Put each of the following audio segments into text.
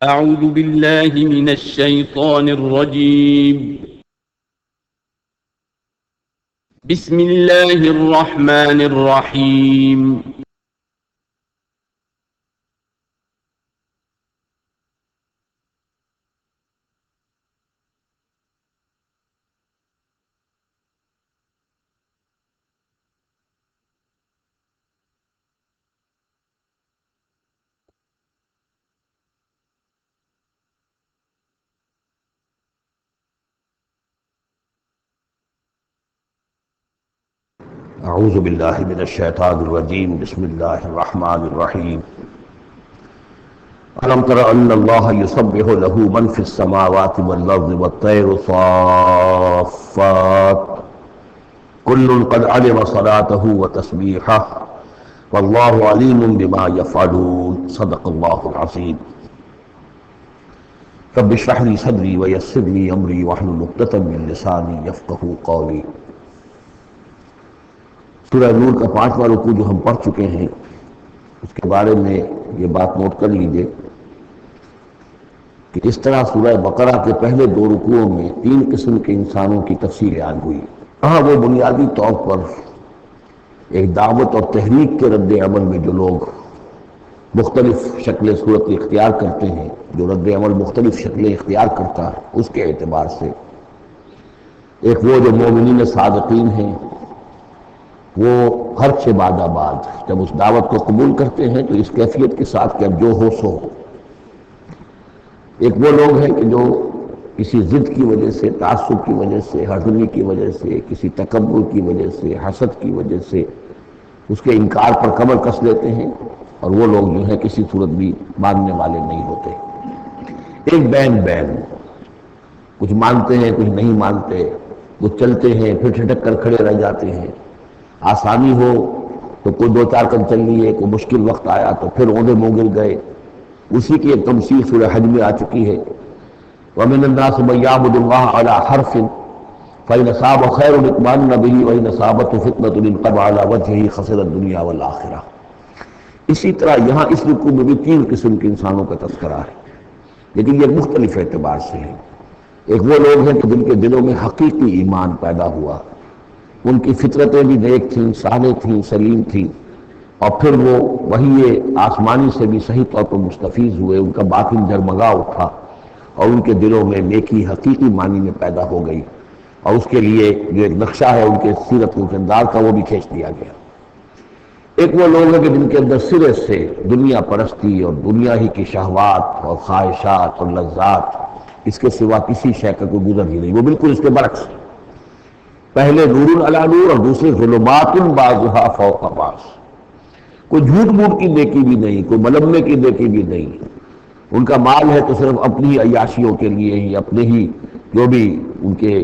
أعوذ بالله من الشيطان الرجيم. بسم الله الرحمن الرحيم. اعوذ باللہ من الشیطان الرجیم بسم اللہ الرحمن الرحیم الم تر ان اللہ یسبح له من فی السماوات والارض والطیر صافات کل قد علم صلاته وتسبیحه واللہ علیم بما یفعلون صدق اللہ العظیم رب اشرح لی صدری ویسر لی امری واحلل عقدۃ من لسانی یفقہوا قولی۔ سورہ نور کا 5واں رکوع جو ہم پڑھ چکے ہیں اس کے بارے میں یہ بات نوٹ کر لیجئے کہ اس طرح سورہ بقرہ کے پہلے 2 رکوعوں میں 3 قسم کے انسانوں کی تفصیل بیان ہوئی۔ ہاں وہ بنیادی طور پر ایک دعوت اور تحریک کے رد عمل میں جو لوگ مختلف شکل صورت اختیار کرتے ہیں، جو رد عمل مختلف شکلیں اختیار کرتا ہے، اس کے اعتبار سے ایک وہ جو مومنین صادقین ہیں، وہ ہر چھ بعد آباد جب اس دعوت کو قبول کرتے ہیں تو اس کیفیت کے ساتھ کہ اب جو ہو سو ہو۔ ایک وہ لوگ ہیں کہ جو کسی ضد کی وجہ سے، تعصب کی وجہ سے، ہرزنی کی وجہ سے، کسی تکبر کی وجہ سے، حسد کی وجہ سے اس کے انکار پر کمر کس لیتے ہیں، اور وہ لوگ جو ہیں کسی صورت بھی ماننے والے نہیں ہوتے۔ ایک بین کچھ مانتے ہیں کچھ نہیں مانتے، کچھ چلتے ہیں پھر ٹھٹک کر کھڑے رہ جاتے ہیں، آسانی ہو تو کوئی 2-4 قدم چل لیے، کوئی مشکل وقت آیا تو پھر اوندے منہ گر گئے۔ اسی کی ایک تمثیل سورہ حج میں آ چکی ہے، وَمِنَ النَّاسِ مَن يَعْبُدُ اللَّهَ عَلَى حَرْفٍ فَإِنْ أَصَابَهُ خَيْرٌ اطْمَأَنَّ بِهِ وَإِنْ أَصَابَتْهُ فِتْنَةٌ انقلب عَلَى وَجْهِهِ خَسِرَ الدُّنْيَا وَالْآخِرَةَ۔ اسی طرح یہاں اس رکوع میں بھی 3 قسم کے انسانوں کا تذکرہ ہے، لیکن یہ مختلف اعتبار سے ہے۔ ایک وہ لوگ ہیں کہ جن کے دلوں میں حقیقی ایمان پیدا ہوا، ان کی فطرتیں بھی نیک تھیں، صالح تھیں، سلیم تھیں، اور پھر وہ وہی آسمانی سے بھی صحیح طور پر مستفیض ہوئے، ان کا باطن جرمگا اٹھا اور ان کے دلوں میں نیکی حقیقی معنی میں پیدا ہو گئی، اور اس کے لیے جو ایک نقشہ ہے ان کے سیرت و کردار کا وہ بھی کھینچ دیا گیا۔ ایک وہ لوگ ہیں کہ جن کے اندر سرے سے دنیا پرستی اور دنیا ہی کی شہوات اور خواہشات اور لذات، اس کے سوا کسی شے کا کوئی گزر ہی نہیں، وہ بالکل اس کے برعکس، پہلے نور علی نور اور دوسرے ظلمات بعضها فوق بعض۔ کوئی جھوٹ موٹ کی نیکی بھی نہیں، کوئی ملمے کی نیکی بھی نہیں، ان کا مال ہے تو صرف اپنی ہی عیاشیوں کے لیے ہی، اپنے ہی جو بھی ان کے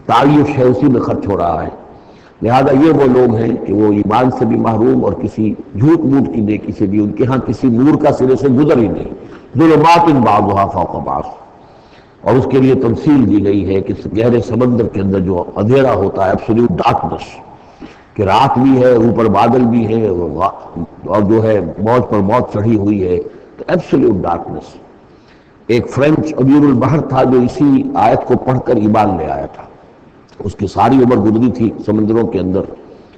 تعیش ہے اسی میں خرچ ہو رہا ہے۔ لہذا یہ وہ لوگ ہیں کہ وہ ایمان سے بھی محروم اور کسی جھوٹ موٹ کی نیکی سے بھی ان کے ہاں کسی نور کا سرے سے گزر ہی نہیں، ظلمات بعضها فوق بعض۔ اور اس کے لیے تمثیل دی گئی ہے کہ گہرے سمندر کے اندر جو اندھیرا ہوتا ہے، ایبسولوٹ ڈارکنس، کہ رات بھی ہے، اوپر بادل بھی ہے، اور جو ہے موج پر موج چڑھی ہوئی ہے، تو ایبسولوٹ ڈارکنس۔ ایک فرینچ عبیر البحر تھا جو اسی آیت کو پڑھ کر ایمان لے آیا تھا، اس کی ساری عمر گزری تھی سمندروں کے اندر،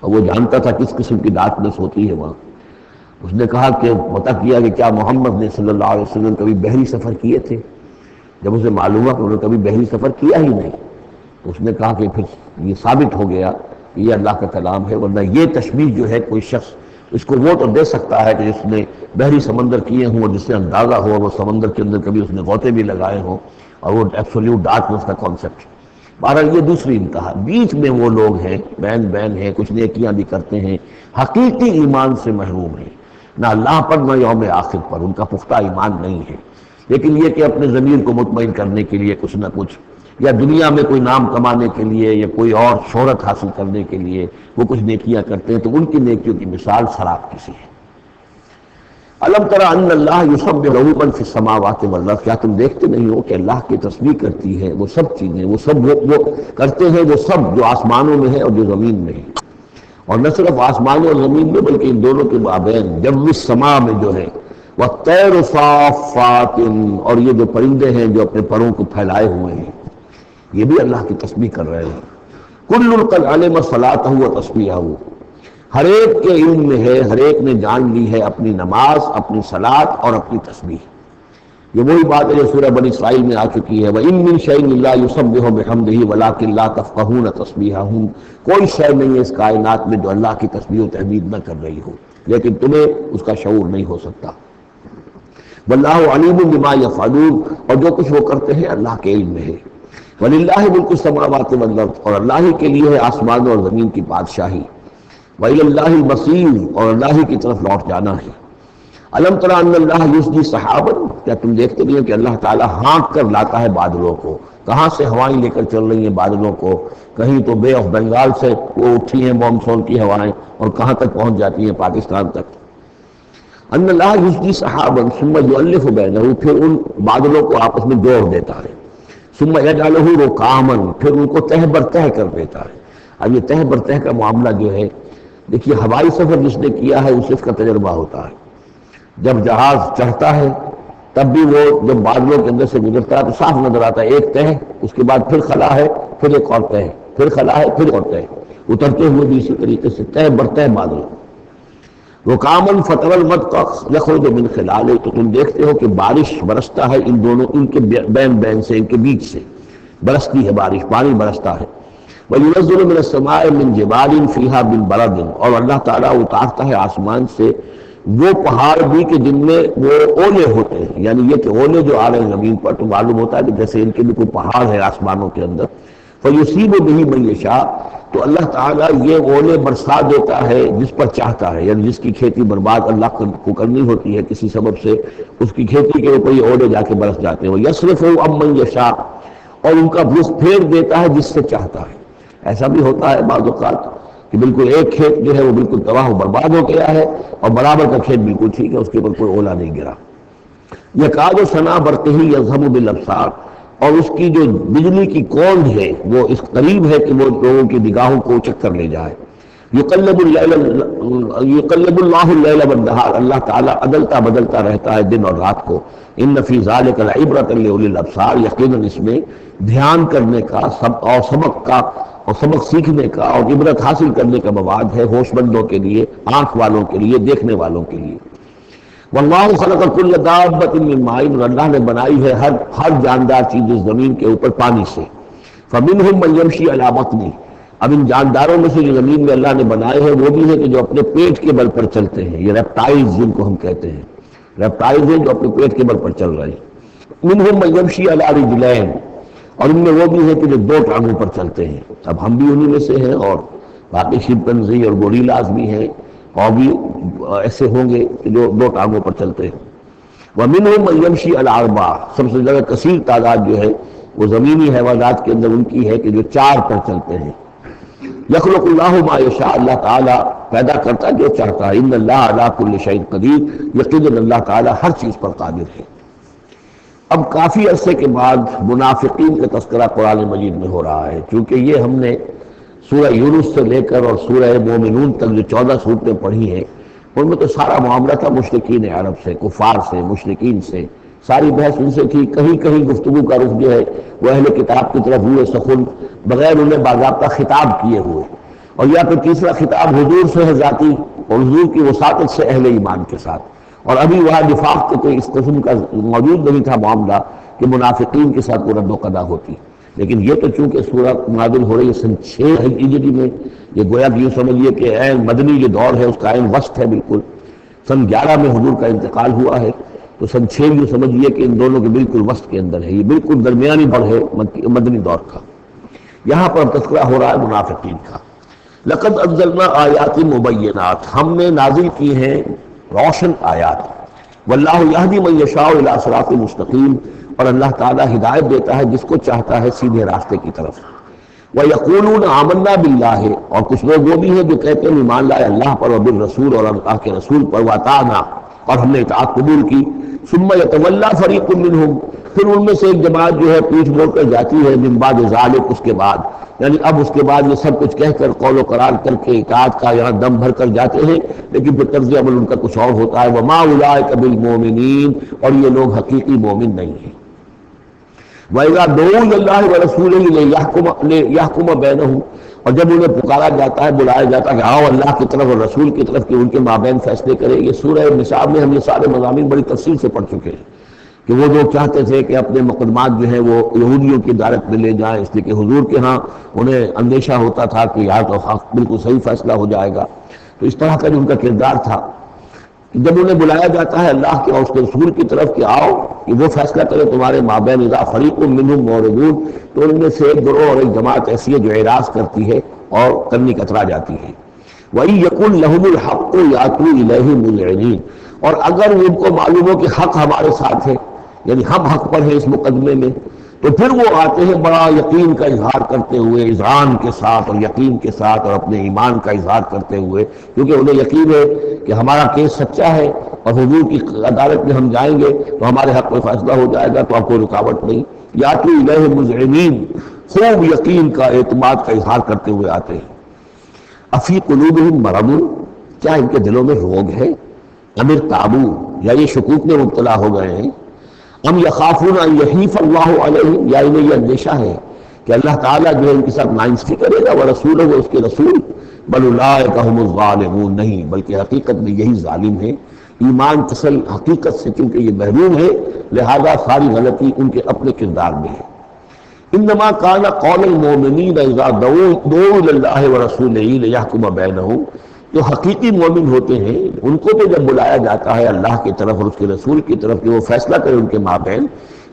اور وہ جانتا تھا کس قسم کی ڈارکنس ہوتی ہے وہاں۔ اس نے کہا کہ پتہ کیا کہ کیا محمد نے صلی اللہ علیہ وسلم کبھی بحری سفر کیے تھے؟ جب اسے معلوم ہوا کہ انہوں نے کبھی بحری سفر کیا ہی نہیں، تو اس نے کہا کہ پھر یہ ثابت ہو گیا کہ یہ اللہ کا کلام ہے، ورنہ یہ تشبیہ جو ہے کوئی شخص اس کو وہ تو دے سکتا ہے کہ جس نے بحری سمندر کیے ہوں اور جس سے اندازہ ہو، وہ سمندر کے اندر کبھی اس نے غوطے بھی لگائے ہوں، اور وہ ایبسولوٹ ڈارکنس کا کانسیپٹ۔ بہرحال یہ دوسری انتہا۔ بیچ میں وہ لوگ ہیں، بین ہیں، کچھ نیکیاں بھی کرتے ہیں، حقیقی ایمان سے محروم ہیں، نہ اللہ پر نہ یوم آخر پر ان کا پختہ ایمان نہیں ہے، لیکن یہ کہ اپنے ضمیر کو مطمئن کرنے کے لیے کچھ نہ کچھ، یا دنیا میں کوئی نام کمانے کے لیے یا کوئی اور شہرت حاصل کرنے کے لیے وہ کچھ نیکیاں کرتے ہیں، تو ان کی نیکیوں کی مثال سراب کسی ہے۔ الم تر ان اللہ یسبح لہ من فی السماوات والارض، کیا تم دیکھتے نہیں ہو کہ اللہ کی تسبیح کرتی ہے وہ سب چیزیں، وہ سب وہ کرتے ہیں وہ سب جو آسمانوں میں ہے اور جو زمین میں ہے، اور نہ صرف آسمانوں اور زمین میں بلکہ ان دونوں کے مابین جو السماء میں جو ہے والطیر صافات، اور یہ جو پرندے ہیں جو اپنے پروں کو پھیلائے ہوئے ہیں یہ بھی اللہ کی تسبیح کر رہے ہیں. کل قد علم صلاتہ و تسبیحہ، ہر ایک کے علم میں ہے، ہر ایک نے جان لی ہے اپنی نماز، اپنی صلاۃ اور اپنی تسبیح. یہ وہی بات ہے جو سورہ بنی اسرائیل میں آ چکی ہے. وَإِن مِّن شَيْءٍ إِلَّا يُسَبِّحُ بِحَمْدِهِ وَلَٰكِن لَّا تَفْقَهُونَ تَسْبِيحَهُمْ، کوئی شے نہیں ہے اس کائنات میں جو اللہ کی تسبیح و تحمید نہ کر رہی ہو، لیکن تمہیں اس کا شعور نہیں ہو سکتا. وَاللَّهُ عَلِيمٌ بِمَا يَفْعَلُونَ، اور جو کچھ وہ کرتے ہیں اللہ کے علم میں ہے. وَلِلَّهِ مُلْكُ السَّمَاوَاتِ وَالْأَرْضِ، اور اللہ ہی کے لیے ہے آسمانوں اور زمین کی بادشاہی. وَإِلَى اللَّهِ الْمَصِيرُ، اور اللہ ہی کی طرف لوٹ جانا ہے. الم تر ان اللہ یسجی سحابا، کیا تم دیکھتے نہیں ہو کہ اللہ تعالیٰ ہانک کر لاتا ہے بادلوں کو؟ کہاں سے ہوائیں لے کر چل رہی ہیں بادلوں کو؟ کہیں تو بے آف بنگال سے وہ اٹھی ہیں مانسون کی ہوائیں، اور کہاں تک پہنچ جاتی ہیں؟ پاکستان تک. ان اللہ یسجی سحابا ثم یؤلف بینہ، پھر ان بادلوں کو آپس میں جوڑ دیتا ہے. ثم یجعلہ رکاما، پھر ان کو تہہ بر تہہ کر دیتا ہے. اب یہ تہہ بر تہہ کا معاملہ جو ہے، دیکھیے ہوائی سفر جس نے کیا ہے اسے اس کا تجربہ ہوتا ہے. جب جہاز چڑھتا ہے تب بھی وہ جب بادلوں کے اندر سے گزرتا ہے تو صاف نظر آتا ہے ایک تہہ، اس کے بعد پھر خلا ہے، پھر ایک اور تہہ، پھر خلا ہے، پھر اور تہہ. اترتے ہوئے بھی اسی طریقے سے تہہ بر تہہ بادل. رکامن فتر المطر یخرج من خلالہ، تو تم دیکھتے ہو کہ بارش برستا ہے ان دونوں، ان کے بین بین سے، ان کے بیچ سے برستی ہے بارش، پانی برستا ہے. وَيُنَزِّلُ مِنَ السَّمَاءِ مِن جِبَالٍ فِيهَا مِن بَرَدٍ، اور اللہ تعالیٰ اتارتا ہے آسمان سے وہ پہاڑ بھی کہ جن میں وہ اولے ہوتے ہیں. یعنی یہ کہ اولے جو آ رہے ہیں زمین پر تو معلوم ہوتا ہے کہ جیسے ان کے بھی کوئی پہاڑ ہے آسمانوں کے اندر. فَيُصِيبُ بِهِ مَن يَشَاءُ، تو اللہ تعالیٰ یہ اولے برسا دیتا ہے جس پر چاہتا ہے. یعنی جس کی کھیتی برباد اللہ کو کرنی ہوتی ہے کسی سبب سے، اس کی کھیتی کے اوپر یہ اولے جا کے برس جاتے ہیں. وَيَصْرِفُهُ عَن مَن يَشَاءُ، اور ان کا رخ پھیر دیتا ہے جس سے چاہتا ہے. ایسا بھی ہوتا ہے بعض اوقات کہ بالکل ایک کھیت جو ہے وہ بالکل تباہ و برباد ہو گیا ہے اور برابر کا کھیت بالکل ٹھیک ہے، اس کے اوپر کوئی اولا نہیں گرا. یکاد ثنا برقہ یذھب بالابصار، اور اس کی جو بجلی کی کوند ہے وہ اس قریب ہے کہ وہ لوگوں کی نگاہوں کو چکر لے جائے. یقلب اللہ اللیل والنہار، اللہ تعالیٰ عدلتا بدلتا رہتا ہے دن اور رات کو. ان فی ذلک لعبرۃ لاولی الابصار، یقیناً اس میں دھیان کرنے کا اور سبق کا اور سبق سیکھنے کا اور عبرت حاصل کرنے کا مواد ہے ہوش مندوں کے لیے، آنکھ والوں کے لیے، دیکھنے والوں کے لیے. واللہ خلق کل دابۃ من ماء، اور اللہ نے بنائی ہے ہر جاندار چیز اس زمین کے اوپر پانی سے. فمنہم من یمشی علی بطنہ، اب ان جانداروں میں سے جو زمین میں اللہ نے بنائے ہیں وہ بھی ہے کہ جو اپنے پیٹ کے بل پر چلتے ہیں. یہ ریپٹائلز جن کو ہم کہتے ہیں، ریپٹائلز ہیں جو اپنے پیٹ کے بل پر چل رہے ہیں. منہم من یمشی علی رجلین، اور ان میں وہ بھی ہے کہ جو دو ٹانگوں پر چلتے ہیں. اب ہم بھی انہی میں سے ہیں، اور باقی شمپنزی اور گوریلاز بھی ہیں، اور بھی ایسے ہوں گے کہ جو دو ٹانگوں پر چلتے ہیں. وَمِنْهُمْ مَن يَمْشِي عَلَى أَرْبَعٍ، سب سے زیادہ کثیر تعداد جو ہے وہ زمینی حیوانات کے اندر ان کی ہے کہ جو چار پر چلتے ہیں. یخلق اللہ ما یشاء، اللہ تعالیٰ پیدا کرتا ہے جو چاہتا ہے. ان اللہ علی کل شیء قدیر، یقیناً اللہ تعالیٰ ہر چیز پر قادر ہے. اب کافی عرصے کے بعد منافقین کا تذکرہ قرآن مجید میں ہو رہا ہے، چونکہ یہ ہم نے سورہ یونس سے لے کر اور سورہ مومنون تک جو 14 صورتیں پڑھی ہیں ان میں تو سارا معاملہ تھا مشرکین عرب سے، کفار سے، مشرکین سے. ساری بحث ان سے تھی. کہیں کہیں گفتگو کا رخ جو ہے وہ اہل کتاب کی طرف ہوئے سخن، بغیر انہیں باضابطہ خطاب کیے ہوئے، اور یا پھر تیسرا خطاب حضور سے ہے ذاتی، اور حضور کی وساطت سے اہل ایمان کے ساتھ. اور ابھی وہاں نفاق کے کوئی اس قسم کا موجود نہیں تھا معاملہ کہ منافقین کے ساتھ وہ رد و قضا ہوتی. لیکن یہ تو چونکہ سورۃ نازل ہو رہی ہے سن 6 ہجری میں، یہ گویا کہ یہ سمجھیے کہ عین مدنی یہ دور ہے، اس کا عین وسط ہے. بالکل سن 11 میں حضور کا انتقال ہوا ہے، تو سن 6 یہ سمجھیے کہ ان دونوں کے بالکل وسط کے اندر ہے. یہ بالکل درمیانی دور ہے مدنی دور کا. یہاں پر تذکرہ ہو رہا ہے منافقین کا. لقد انزلنا آیات مبینات، ہم نے نازل کی ہیں روشن آیات. واللہ یہدی من یشاء الی صراط مستقیم، اور اللہ تعالیٰ ہدایت دیتا ہے جس کو چاہتا ہے سیدھے راستے کی طرف. وَيَقُولُونَ آمَنَّا بِاللَّهِ، اور کچھ لوگ وہ بھی ہیں جو کہتے ہیں ایمان لائے اللہ پر، وبالرسول، اور اللہ کے رسول پر، وَأَطَعْنَا، اور ہم نے اطاعت قبول کی. ثم یتولی فریق منہم، پھر ان میں سے ایک جماعت جو ہے پیٹھ موڑ کر جاتی ہے، من بعد ذالک، اس کے بعد، یعنی اب اس کے بعد یہ سب کچھ کہہ کر قول و قرار کر کے اطاعت کا یہاں دم بھر کر جاتے ہیں، لیکن پھر طرز عمل ان کا کچھ اور ہوتا ہے. وما اولئک بالمؤمنین، اور یہ لوگ حقیقی مومن نہیں ہیں. وَإِذَا دُعُوا إِلَى اللَّهِ وَرَسُولِهِ لِيَحْكُمَ بَيْنَهُمْ، اور جب انہیں پکارا جاتا ہے، بلایا جاتا ہے کہ آؤ اللہ کی طرف اور رسول کی طرف کہ ان کے مابین فیصلے کرے. یہ سورہ نساء میں ہم یہ سارے مضامین بڑی تفصیل سے پڑھ چکے ہیں کہ وہ لوگ چاہتے تھے کہ اپنے مقدمات جو ہیں وہ یہودیوں کی عدالت میں لے جائیں، اس لیے کہ حضور کے ہاں انہیں اندیشہ ہوتا تھا کہ یہاں تو حق بالکل صحیح فیصلہ ہو جائے گا. تو اس طرح کا جو ان کا کردار تھا، جب انہیں بلایا جاتا ہے اللہ کے اور اس کے رسول کی طرف کہ آؤ کہ وہ فیصلہ کرے تمہارے مابین، اذا فریق منہم معرضون، تو ان میں سے ایک گروہ اور ایک جماعت ایسی ہے جو اعراض کرتی ہے اور کرنی کترا جاتی ہے. وَإِن يَكُن لَهُمُ الْحَقُّ يَأْتُوا إِلَيْهِ مُذْعِنِينَ، اور اگر ان کو معلوم ہو کہ حق ہمارے ساتھ ہے، یعنی ہم حق پر ہیں اس مقدمے میں، تو پھر وہ آتے ہیں بڑا یقین کا اظہار کرتے ہوئے، اذعان کے ساتھ اور یقین کے ساتھ اور اپنے ایمان کا اظہار کرتے ہوئے، کیونکہ انہیں یقین ہے کہ ہمارا کیس سچا ہے اور حضور کی عدالت میں ہم جائیں گے تو ہمارے حق میں فیصلہ ہو جائے گا، تو اب کوئی رکاوٹ نہیں. یاتوا الیہ مذعنین، خوب یقین کا، اعتماد کا اظہار کرتے ہوئے آتے ہیں. افی قلوبہم مرض، کیا ان کے دلوں میں روگ ہے؟ ام ارتابوا، یا یہ شکوک میں مبتلا ہو گئے ہیں؟ ام یخافون ان یحیف اللہ علیہم، یا انہیں یہ اندیشہ ہے کہ اللہ تعالیٰ جو ہے ان کے ساتھ ناانصافی کرے گا، ورسولہ، وہ اس کے رسول. بل اولئک هم الظالمون، نہیں بلکہ حقیقت میں یہی ظالم ہیں. ایمان اصل حقیقت سے چونکہ یہ محروم ہے، لہذا ساری غلطی ان کے اپنے کردار میں ہے. انما کان قول المؤمنین اذا دعوا الی اللہ ورسولہ لیحکم بینہم، جو حقیقی مومن ہوتے ہیں ان کو تو جب بلایا جاتا ہے اللہ کی طرف اور اس کے رسول کی طرف کہ وہ فیصلہ کرے ان کے مابین،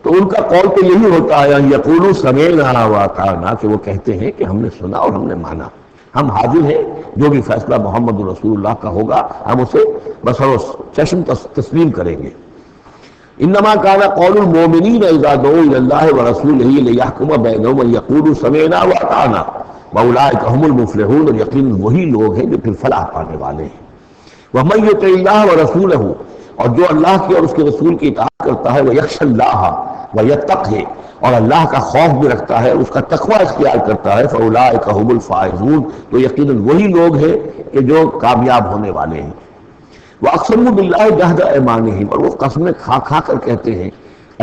تو ان کا قول تو یہی ہوتا ہے ان یقولوا سمعنا واطعنا، کہ وہ کہتے ہیں کہ ہم نے سنا اور ہم نے مانا، ہم حاضر ہیں، جو بھی فیصلہ محمد رسول اللہ کا ہوگا ہم اسے بسر چشم تسلیم کریں گے. انما کان قول المؤمنین اذا دعوا الی اللہ ورسولہ لیحکم بینہم ان یقولوا سمعنا واطعنا واولئک هم المفلحون، اور یقین وہی لوگ ہیں جو پھر فلاح پانے والے ہیں. ومن یطع اللہ ورسولہ، اور جو اللہ کی اور اس کے رسول کی اطاعت کرتا ہے، ویخشى اللہ ویتقہ، اور اللہ کا خوف بھی رکھتا ہے، اس کا تقوی اختیار کرتا ہے، فاولئک هم الفائزون، تو یقیناً وہی لوگ ہیں کہ جو کامیاب ہونے والے ہیں. وَأَقْسَمُوا بِاللَّهِ جَهْدَ أَيْمَانِهِمْ، اور وہ قسمیں کھا کھا کر کہتے ہیں،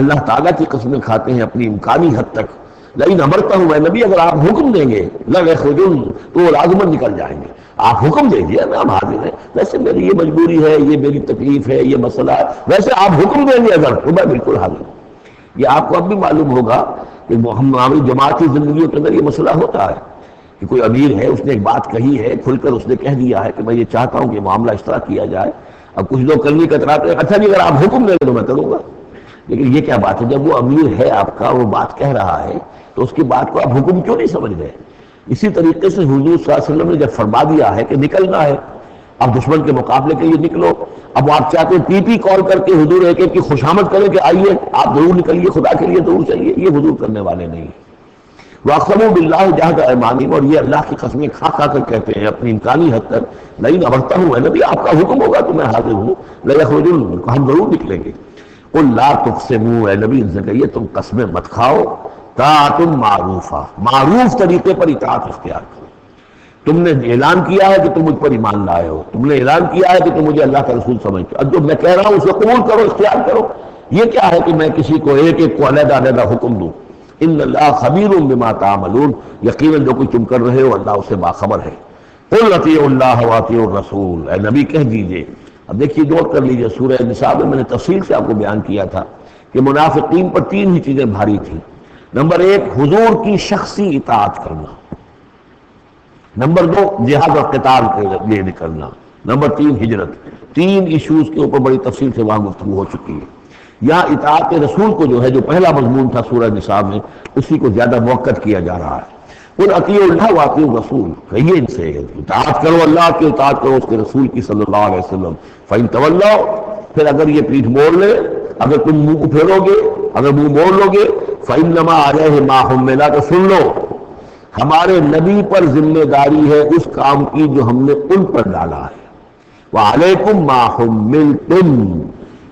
اللہ تعالیٰ کی قسمیں کھاتے ہیں اپنی امکانی حد تک. لَئِنْ أَمَرْتَهُمْ، اے نبی اگر آپ حکم دیں گے، لَيَخْرُجُونَ، تو وہ لازماً نکل جائیں گے. آپ حکم دے دیے ہم حاضر ہیں، ویسے میری یہ مجبوری ہے، یہ میری تکلیف ہے، یہ مسئلہ ہے، ویسے آپ حکم دیں گے اگر، تو میں بالکل حاضر ہوں. یہ آپ کو اب بھی معلوم ہوگا کہ ہماری جماعتی زندگیوں کے اندر یہ مسئلہ ہوتا ہے کہ کوئی امیر ہے، اس نے ایک بات کہی ہے، کھل کر اس نے کہہ دیا ہے کہ میں یہ چاہتا ہوں کہ معاملہ اس طرح کیا جائے. اب کچھ لوگ کرنے کتراتے ہیں، اچھا جی اگر آپ حکم دیں گے تو میں کروں گا. لیکن یہ کیا بات ہے؟ جب وہ امیر ہے آپ کا، وہ بات کہہ رہا ہے، تو اس کی بات کو آپ حکم کیوں نہیں سمجھ گئے؟ اسی طریقے سے حضور صلی اللہ علیہ وسلم نے جب فرما دیا ہے کہ نکلنا ہے، اب دشمن کے مقابلے کے لیے نکلو، اب آپ چاہتے ہیں پی کال کر کے حضور ایک ایک کی خوشامد کریں کہ آئیے آپ ضرور نکلیے، خدا کے لیے ضرور چلیے، یہ حضور کرنے والے نہیں. وَأَقْسَمُوا بِاللَّهِ جَهْدَ أَيْمَانِهِمْ، اور یہ اللہ کی قسمیں کھا کھا کر کہتے ہیں اپنی امکانی حد تک، لئن أمرتهم، اے نبی آپ کا حکم ہوگا تو میں حاضر ہوں، لَيَخْرُجُونَ، ہم ضرور نکلیں گے. قُل لَا تُقْسِمُوا، اے نبی ان سے کہیے تم قسمیں مت کھاؤ، طاعۃ معروفہ، معروف طریقے پر اطاعت اختیار کرو. تم نے اعلان کیا ہے کہ تم مجھ پر ایمان لائے ہو، تم نے اعلان کیا ہے کہ تم مجھے اللہ کا رسول سمجھتے ہو، اب جو میں کہہ رہا ہوں اسے قبول کرو، اختیار کرو. یہ کیا ہے کہ میں کسی کو ایک ایک کو علیحدہ علیحدہ حکم دوں؟ ان اللہ خبیر بما تعملون، یقیناً جو کچھ تم کر رہے ہو اللہ اسے باخبر ہے. قل اطیعوا اللہ واطیعوا الرسول، اے نبی کہہ دیجئے. اب دیکھیے نوٹ کر لیجئے، سورہ نساء میں نے تفصیل سے آپ کو بیان کیا تھا کہ منافقین پر تین ہی چیزیں بھاری تھیں. نمبر ایک، حضور کی شخصی اطاعت کرنا. نمبر دو، جہاد اور قتال کے لیے نکلنا. نمبر تین، ہجرت. تین ایشوز کے اوپر بڑی تفصیل سے وہاں گفتگو ہو چکی ہے. یہاں اطاعت رسول کو جو ہے، جو پہلا مضمون تھا سورہ نساء میں، اسی کو زیادہ موقع کیا جا رہا ہے. قل اطیعوا اللہ واطیعوا الرسول، کہیے ان سے اطاعت کرو، اللہ کی اطاعت کرو، اس کے رسول کی صلی اللہ علیہ وسلم. فإن تولوا، پھر اگر یہ پیٹھ موڑ لے، اگر تم منہ کو پھیرو گے، اگر منہ موڑ لو گے، فإنما علیہ ما حمل، تو سن لو ہمارے نبی پر ذمہ داری ہے اس کام کی جو ہم نے ان پر ڈالا ہے. وعلیکم ما حملتم،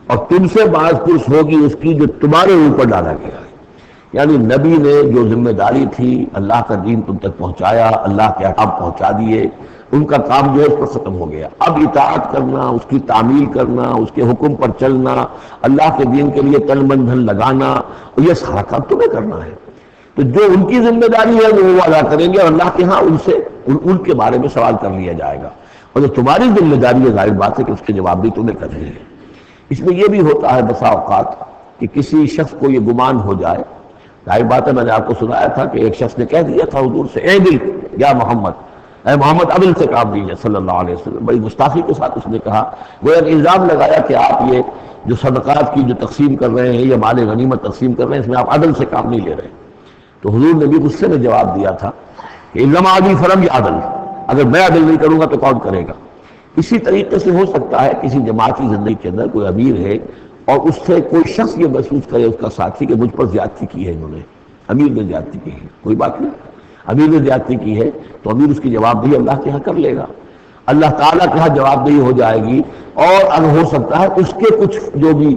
اور تم سے باز پرس ہوگی اس کی جو تمہارے اوپر ڈالا گیا ہے۔ یعنی نبی نے جو ذمہ داری تھی اللہ کا دین تم تک پہنچایا، اللہ کے احکام پہنچا دیے، ان کا کام جو ہے اس پر ختم ہو گیا۔ اب اطاعت کرنا، اس کی تعمیل کرنا، اس کے حکم پر چلنا، اللہ کے دین کے لیے تن من دھن لگانا، یہ سارا کام تمہیں کرنا ہے۔ تو جو ان کی ذمہ داری ہے وہ ادا کریں گے، اور اللہ کے ہاں ان سے ان کے بارے میں سوال کر لیا جائے گا، اور جو تمہاری ذمہ داری ہے ظاہر بات ہے کہ اس کے جواب بھی تمہیں کرنے ہیں۔ اس میں یہ بھی ہوتا ہے بسا اوقات کہ کسی شخص کو یہ گمان ہو جائے، ظاہر بات ہے میں نے آپ کو سنایا تھا کہ ایک شخص نے کہہ دیا تھا حضور سے، اے دل یا محمد، اے محمد عدل سے کام لیجیے صلی اللہ علیہ وسلم، بڑی گستاخی کے ساتھ اس نے کہا، وہ ایک الزام لگایا کہ آپ یہ جو صدقات کی جو تقسیم کر رہے ہیں یا مال غنیمت تقسیم کر رہے ہیں اس میں آپ عدل سے کام نہیں لے رہے۔ تو حضور نے بھی غصے میں جواب دیا تھا کہ انما عدل فلم یا عدل، اگر میں عدل نہیں کروں گا تو کون کرے گا۔ اسی طریقے سے ہو سکتا ہے کسی جماعتی زندگی کے اندر کوئی امیر ہے اور اس سے کوئی شخص یہ محسوس کرے، اس کا ساتھی، کہ مجھ پر زیادتی کی ہے انہوں نے، امیر نے زیادتی کی ہے، کوئی بات نہیں، امیر نے زیادتی کی ہے تو امیر اس کی جواب دہی اللہ کے ہاں کر لے گا، اللہ تعالیٰ کے ہاں جواب دہی ہو جائے گی، اور اگر ہو سکتا ہے اس کے کچھ جو بھی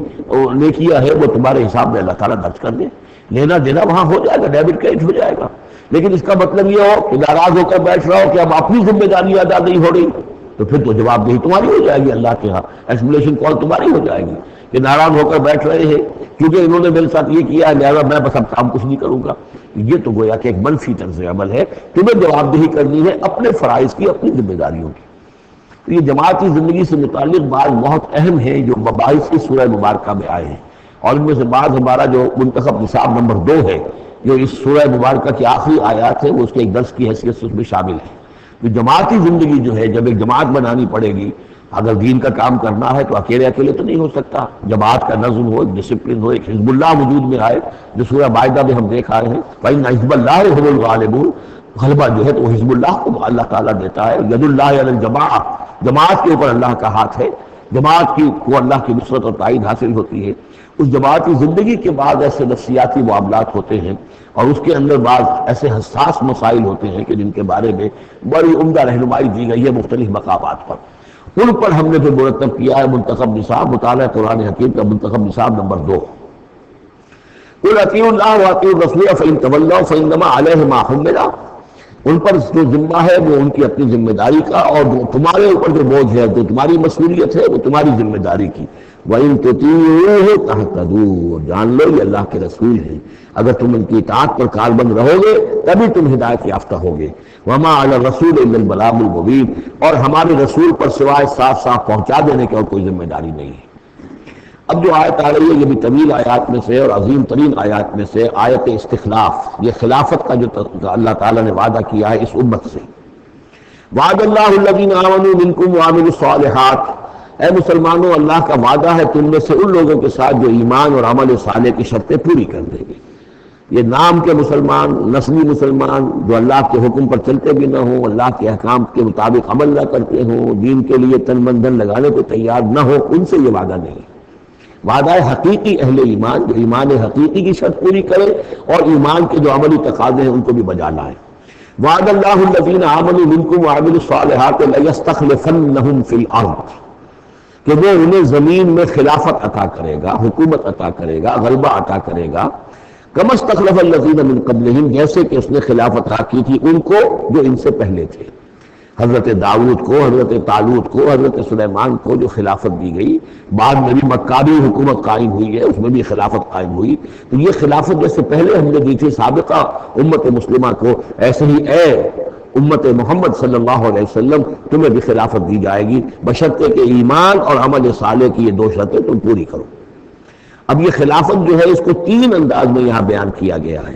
نیکیاں ہے وہ تمہارے حساب میں اللہ تعالیٰ درج کر دے، لینا دینا وہاں ہو جائے گا، ڈیبٹ کریڈٹ ہو جائے گا۔ لیکن اس کا مطلب یہ ہو کہ ناراض ہو کر بیٹھ رہا ہو کہ اب اپنی ذمہ داری ادا نہیں ہو رہی، تو پھر تو جواب دہی تمہاری ہو جائے گی اللہ کے ہاں، ایکسپلیشن کال تمہاری ہو جائے گی کہ ناراض ہو کر بیٹھ رہے ہیں کیونکہ انہوں نے میرے ساتھ یہ کیا ہے لہٰذا میں بس اب کام کچھ نہیں کروں گا۔ یہ تو گویا کہ ایک منفی طرز عمل ہے، تمہیں جواب دہی کرنی ہے اپنے فرائض کی، اپنی ذمہ داریوں کی۔ تو یہ جماعتی زندگی سے متعلق بعض بہت اہم ہیں جو مباحث کی سورہ مبارکہ میں آئے ہیں، اور ان میں سے بعض ہمارا جو منتخب نصاب نمبر 2 ہے جو اس سورہ مبارکہ کی آخری آیات ہے وہ اس کے ایک درس کی حیثیت سے اس میں شامل ہے۔ تو جماعتی زندگی جو ہے جب ایک جماعت بنانی پڑے گی، اگر دین کا کام کرنا ہے تو اکیلے تو نہیں ہو سکتا، جماعت کا نظم ہو، ایک ڈسپلن ہو، ایک حزب اللہ وجود میں آئے جو سورہ مائدہ میں ہم دیکھ آئے ہیں، فَإِنَّ حِزْبَ اللَّهِ هُمُ الْغَالِبُونَ، غلبہ جو ہے تو حزب اللہ کو اللہ تعالیٰ دیتا ہے، ید اللہ علی الجماعہ، جماعت کے اوپر اللہ کا ہاتھ ہے، جماعت کی کو اللہ کی نصرت اور تائید حاصل ہوتی ہے۔ اس جماعتی زندگی کے بعد ایسے نفسیاتی معاملات ہوتے ہیں اور اس کے اندر بعض ایسے حساس مسائل ہوتے ہیں کہ جن کے بارے میں بڑی عمدہ رہنمائی دی گئی ہے مختلف مقامات پر، ان پر ہم نے پھر مرتب کیا ہے منتخب نصاب، مطالعہ قرآن حکیم کا منتخب نصاب نمبر 2۔ قُلْ اطیعوا اللہ واطیعوا الرسول فإن تولوا فإنما علیہ ما حمل، ان پر جو ذمہ ہے وہ ان کی اپنی ذمہ داری کا، اور تمہارے اوپر جو بوجھ ہے جو تمہاری مسئولیت ہے وہ تمہاری ذمہ داری کی۔ وَإِن تُطِيعُوهُ تَهْتَدُوا، جان لو یہ اللہ کے رسول ہیں، اگر تم ان کی اطاعت پر کاربند رہو گے تبھی تم ہدایت یافتہ ہوگے۔ وَمَا عَلَى الرَّسُولِ إِلَّا الْبَلَاغُ الْمُبِينُ، اور ہمارے رسول پر سوائے صاف صاف پہنچا دینے کی اور کوئی ذمہ داری نہیں ہے۔ اب جو آیت آ رہی ہے یہ بھی طویل آیات میں سے اور عظیم ترین آیات میں سے آیت استخلاف، یہ خلافت کا جو اللہ تعالیٰ نے وعدہ کیا ہے اس امت سے۔ وعد اللہ الذین آمنوا منکم وعملوا الصالحات، اے مسلمانوں اللہ کا وعدہ ہے تم میں سے ان لوگوں کے ساتھ جو ایمان اور عمل صالح کی شرطیں پوری کر دیں گے۔ یہ نام کے مسلمان، نسلی مسلمان جو اللہ کے حکم پر چلتے بھی نہ ہوں، اللہ کے احکام کے مطابق عمل نہ کرتے ہوں، دین کے لیے تن من دھن لگانے کو تیار نہ ہو، ان سے یہ وعدہ نہیں۔ وعدہ ہے حقیقی اہل ایمان جو ایمان حقیقی کی شرط پوری کرے اور ایمان کے جو عملی تقاضے ہیں ان کو بھی بجا لائے۔ وعد اللہ الذین آمنوا منکم وعملوا الصالحات لیستخلفنہم فی الارض، کہ وہ انہیں زمین میں خلافت عطا کرے گا، حکومت عطا کرے گا، غلبہ عطا کرے گا، کما استخلف الذین من قبلہم، جیسے کہ اس نے خلافت عطا کی تھی ان کو جو ان سے پہلے تھے، حضرت داؤد کو، حضرت طالوت کو، حضرت سلیمان کو جو خلافت دی گئی، بعد میں بھی مکاری حکومت قائم ہوئی ہے، اس میں بھی خلافت قائم ہوئی، تو یہ خلافت جیسے پہلے ہم نے دی تھی سابقہ امت مسلمہ کو، ایسے ہی اے امت محمد صلی اللہ علیہ وسلم تمہیں بھی خلافت دی جائے گی، بشرطے کہ ایمان اور عمل صالح کی یہ 2 شرطیں تم پوری کرو۔ اب یہ خلافت جو ہے اس کو 3 انداز میں یہاں بیان کیا گیا ہے۔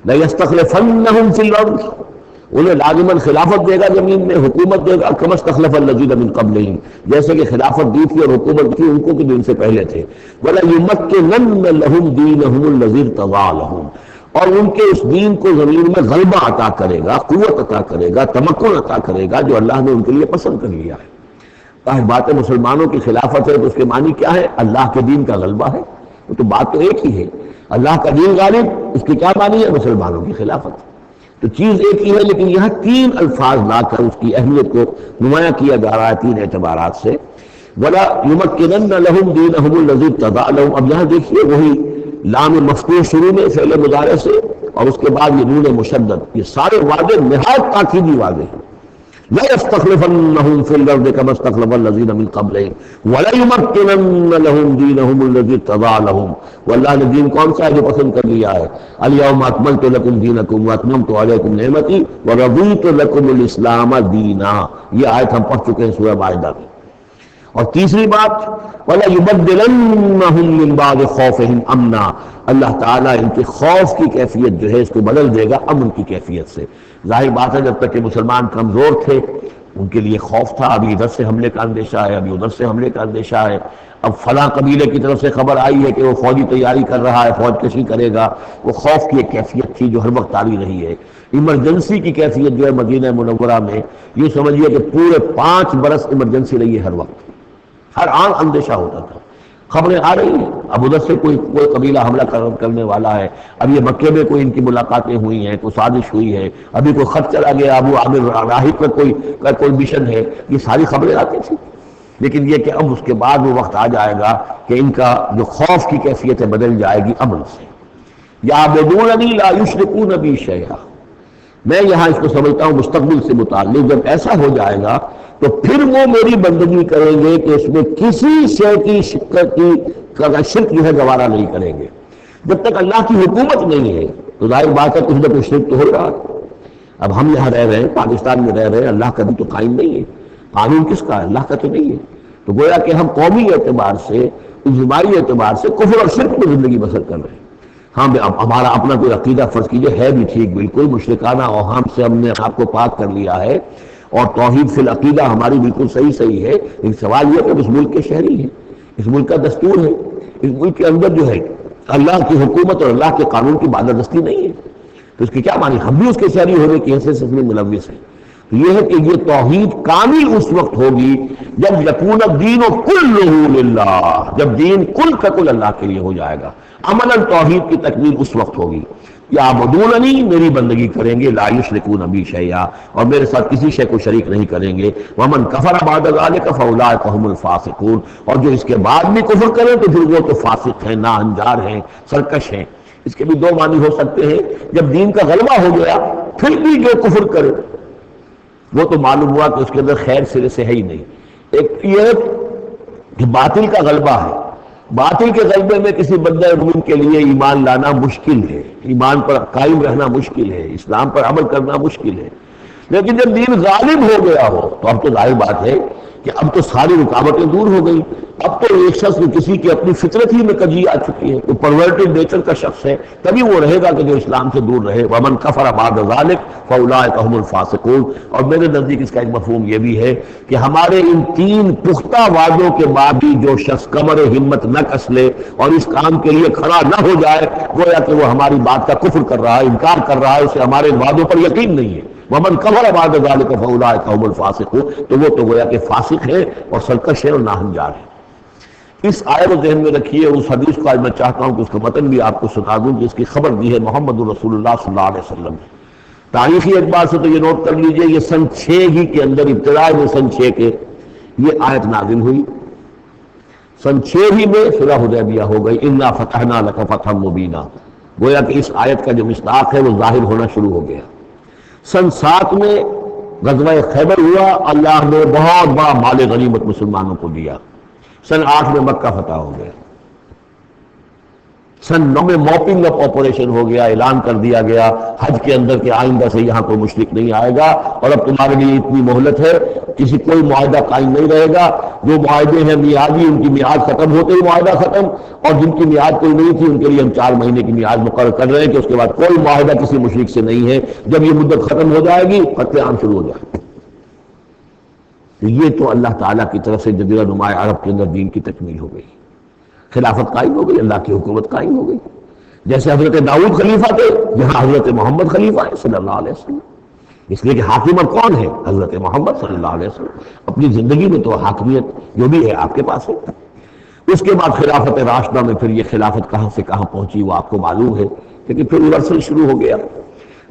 لَيَسْتَخْلِفَنَّهُمْ فِي الْأَرْضِ، انہیں لازماً خلافت دے گا زمین میں، حکومت دے گا، كَمَا اسْتَخْلَفَ الَّذِينَ مِن قَبْلِهِمْ، جیسے کہ خلافت دی تھی اور حکومت تھی ان کو کہ جو ان سے پہلے تھے۔ وَلَيُمَكِّنَنَّ لَهُمْ دِينَهُمُ الَّذِي ارْتَضَىٰ لَهُمْ، اور ان کے اس دین کو زمین میں غلبہ عطا کرے گا، قوت عطا کرے گا، تمکن عطا کرے گا جو اللہ نے ان کے لیے پسند کر لیا ہے۔ ظاہر بات ہے مسلمانوں کی خلافت ہے تو اس کے معنی کیا ہے؟ اللہ کے دین کا غلبہ ہے، وہ تو بات تو ایک ہی ہے، اللہ کا دین غالب، اس کی کیا معنی ہے؟ مسلمانوں کی خلافت۔ تو چیز ایک ہی ہے، لیکن یہاں تین الفاظ لا کر اس کی اہمیت کو نمایاں کیا جا رہا ہے تین اعتبارات سے. وَلَا يُمَكِّنَنَّ لَهُمْ دِينَهُمُ الَّذِي ارْتَضَىٰ لَهُمْ. اب یہاں دیکھیے وہی لام مفتوح شروع میں فعل مضارع سے، اور اس کے بعد یہ نون مشدد، یہ سارے وعدے نہایت تاکیدی وعدے ہیں. لَا يَسْتَخْلِفَنَّهُمْ فِي الْأَرْضِ كَمَا اسْتَخْلَفَ الَّذِينَ مِن قَبْلِهِمْ وَلَيُمَكِّنَنَّ لَهُمْ دِينَهُمُ الَّذِي ارْتَضَىٰ لَهُمْ. واللہ نے دین کون سا ہے جو پسند کر لیا ہے؟ الْيَوْمَ أَكْمَلْتُ لَكُمْ دِينَكُمْ وَأَتْمَمْتُ عَلَيْكُمْ نِعْمَتِي وَرَضِيتُ لَكُمُ الْإِسْلَامَ دِينًا. یہ آیت ہم پڑھ چکے ہیں سورہ مائدہ میں. اور تیسری بات وَلَا يُبَدِّلَنَّهُم مِّن بَعْدِ خَوْفِهِمْ أَمْنًا. اللہ تعالیٰ ان کے خوف کی کیفیت جو ہے اس کو بدل دے گا امن کی کیفیت سے. ظاہر بات ہے جب تک کہ مسلمان کمزور تھے ان کے لیے خوف تھا، ابھی ادھر سے حملے کا اندیشہ ہے، ابھی ادھر سے حملے کا اندیشہ ہے. اب فلاں قبیلے کی طرف سے خبر آئی ہے کہ وہ فوجی تیاری کر رہا ہے، فوج کشی کرے گا. وہ خوف کی ایک کیفیت تھی جو ہر وقت تاری رہی ہے. ایمرجنسی کی کیفیت جو ہے مدینہ منورہ میں، یوں سمجھیے کہ پورے 5 برس ایمرجنسی رہی ہے. ہر وقت ہر آن اندیشہ ہوتا تھا. خبریں آ رہی ہیں اب ادھر سے کوئی قبیلہ حملہ کرنے والا ہے. اب یہ مکے میں کوئی ان کی ملاقاتیں ہوئی ہیں، کوئی سازش ہوئی ہے، ابھی کوئی خط چلا گیا ابو عامر راہب کا کوئی مشن ہے. یہ ساری خبریں آتی تھیں. لیکن یہ کہ اب اس کے بعد وہ وقت آ جائے گا کہ ان کا جو خوف کی کیفیت ہے بدل جائے گی امن سے. یعبدوننی لا یشرکون بی شیئا. میں یہاں اس کو سمجھتا ہوں مستقبل سے متعلق. جب ایسا ہو جائے گا تو پھر وہ میری بندگی کریں گے کہ اس میں کسی شے کی شرک جو ہے گوارا نہیں کریں گے. جب تک اللہ کی حکومت نہیں ہے تو ظاہر بات ہے کچھ نہ کچھ شرک تو ہو رہا ہے. اب ہم یہاں رہ رہے ہیں، پاکستان میں رہ رہے ہیں، اللہ کا بھی تو قائم نہیں ہے. قانون کس کا ہے؟ اللہ کا تو نہیں ہے. تو گویا کہ ہم قومی اعتبار سے، اجتماعی اعتبار سے کفر اور شرک میں زندگی بسر کر رہے ہیں. ہاں ہمارا اپنا کوئی عقیدہ فرض کیجئے ہے بھی ٹھیک، بالکل مشرکانہ اوہام سے ہم نے آپ کو پاک کر لیا ہے، اور توحید فی العقیدہ ہماری بالکل صحیح ہے. لیکن سوال یہ ہے کہ اس ملک کے شہری ہیں، اس ملک کا دستور ہے، اس ملک کے اندر جو ہے اللہ کی حکومت اور اللہ کے قانون کی بالادستی نہیں ہے. تو اس کی کیا معنی؟ ہم بھی اس کے شہری ہونے کی حیثیت سے ملوث ہیں. تو یہ ہے کہ یہ توحید کامل اس وقت ہوگی جب یکون الدین کلہ للہ، جب دین کل کا کل اللہ کے لیے ہو جائے گا. عملاً توحید کی تکمیل اس وقت ہوگی. یعبدوننی، میری بندگی کریں گے، لا یشرکون بی شیئا، اور میرے ساتھ کسی شے کو شریک نہیں کریں گے. ومن کفر بعد ذلک فاولئک هم الفاسقون. اور جو اس کے بعد بھی کفر کریں تو پھر وہ تو فاسق ہیں، ناہنجار ہیں، سرکش ہیں. اس کے بھی دو معنی ہو سکتے ہیں. جب دین کا غلبہ ہو گیا پھر بھی جو کفر کرے وہ تو معلوم ہوا کہ اس کے اندر خیر سرے سے ہے ہی نہیں. ایک یہ کہ باطل کا غلبہ ہے. باطل کے غلبے میں کسی بندہ مومن کے لیے ایمان لانا مشکل ہے، ایمان پر قائم رہنا مشکل ہے، اسلام پر عمل کرنا مشکل ہے. لیکن جب دین غالب ہو گیا ہو تو اب تو ظاہر بات ہے کہ اب تو ساری رکاوٹیں دور ہو گئی. اب تو ایک شخص کسی کی اپنی فطرت ہی میں کجی آ چکی ہے، تو پرورٹڈ نیچر کا شخص ہے، تبھی وہ رہے گا کہ جو اسلام سے دور رہے. ومن کفر بعد ذلک فاولئک هم الفاسقون. اور میرے نزدیک اس کا ایک مفہوم یہ بھی ہے کہ ہمارے ان 3 پختہ وعدوں کے بعد بھی جو شخص کمر ہمت نہ کس لے اور اس کام کے لیے کھڑا نہ ہو جائے، گویا کہ وہ ہماری بات کا کفر کر رہا ہے، انکار کر رہا ہے، اسے ہمارے وعدوں پر یقین نہیں ہے. ومن کفر بعد ذلک فاولئک هم الفاسقون. تو وہ تو گویا کہ فاسق ہے اور سرکش ہے اور ناہنجار ہے. اس آیت کو ذہن میں رکھیے. اس حدیث کو آج میں چاہتا ہوں کہ اس کا متن بھی آپ کو سنا دوں جس کی خبر دی ہے محمد رسول اللہ صلی اللہ علیہ وسلم نے. تاریخی اعتبار سے تو یہ نوٹ کر لیجئے، یہ سن 6 ہی کے اندر، ابتداء میں سن 6 کے یہ آیت نازل ہوئی. سن 6 ہی میں صلح حدیبیہ ہو گئی. انا فتحنا لک فتحا مبینا. گویا کہ اس آیت کا جو مصداق ہے وہ ظاہر ہونا شروع ہو گیا. سن 7 میں غزوہ خیبر ہوا، اللہ نے بہت بڑا مال غنیمت مسلمانوں کو دیا. سن 8 میں مکہ فتح ہو گیا. سن 9 میں موپنگ اپ آپریشن ہو گیا، اعلان کر دیا گیا حج کے اندر کہ آئندہ سے یہاں کوئی مشرک نہیں آئے گا، اور اب تمہارے لیے اتنی مہلت ہے، کسی کوئی معاہدہ قائم نہیں رہے گا. جو معاہدے ہیں میعادی، ان کی میعاد ختم ہوتے ہی معاہدہ ختم، اور جن کی میعاد کوئی نہیں تھی ان کے لیے ہم 4 مہینے کی میعاد مقرر کر رہے ہیں کہ اس کے بعد کوئی معاہدہ کسی مشرک سے نہیں ہے. جب یہ مدت ختم ہو جائے گی قتل عام شروع ہو جائے گا. یہ تو اللہ تعالیٰ کی طرف سے جزیرہ نما عرب کے اندر دین کی تکمیل ہو گئی، خلافت قائم ہو گئی، اللہ کی حکومت قائم ہو گئی. جیسے حضرت داؤد خلیفہ تھے، یہاں حضرت محمد خلیفہ ہے صلی اللہ علیہ وسلم. اس لیے کہ حاکم کون ہے؟ حضرت محمد صلی اللہ علیہ وسلم. اپنی زندگی میں تو حاکمیت جو بھی ہے آپ کے پاس ہے. اس کے بعد خلافت راشدہ میں پھر یہ خلافت کہاں سے کہاں پہنچی وہ آپ کو معلوم ہے، لیکن پھر ریورسل شروع ہو گیا.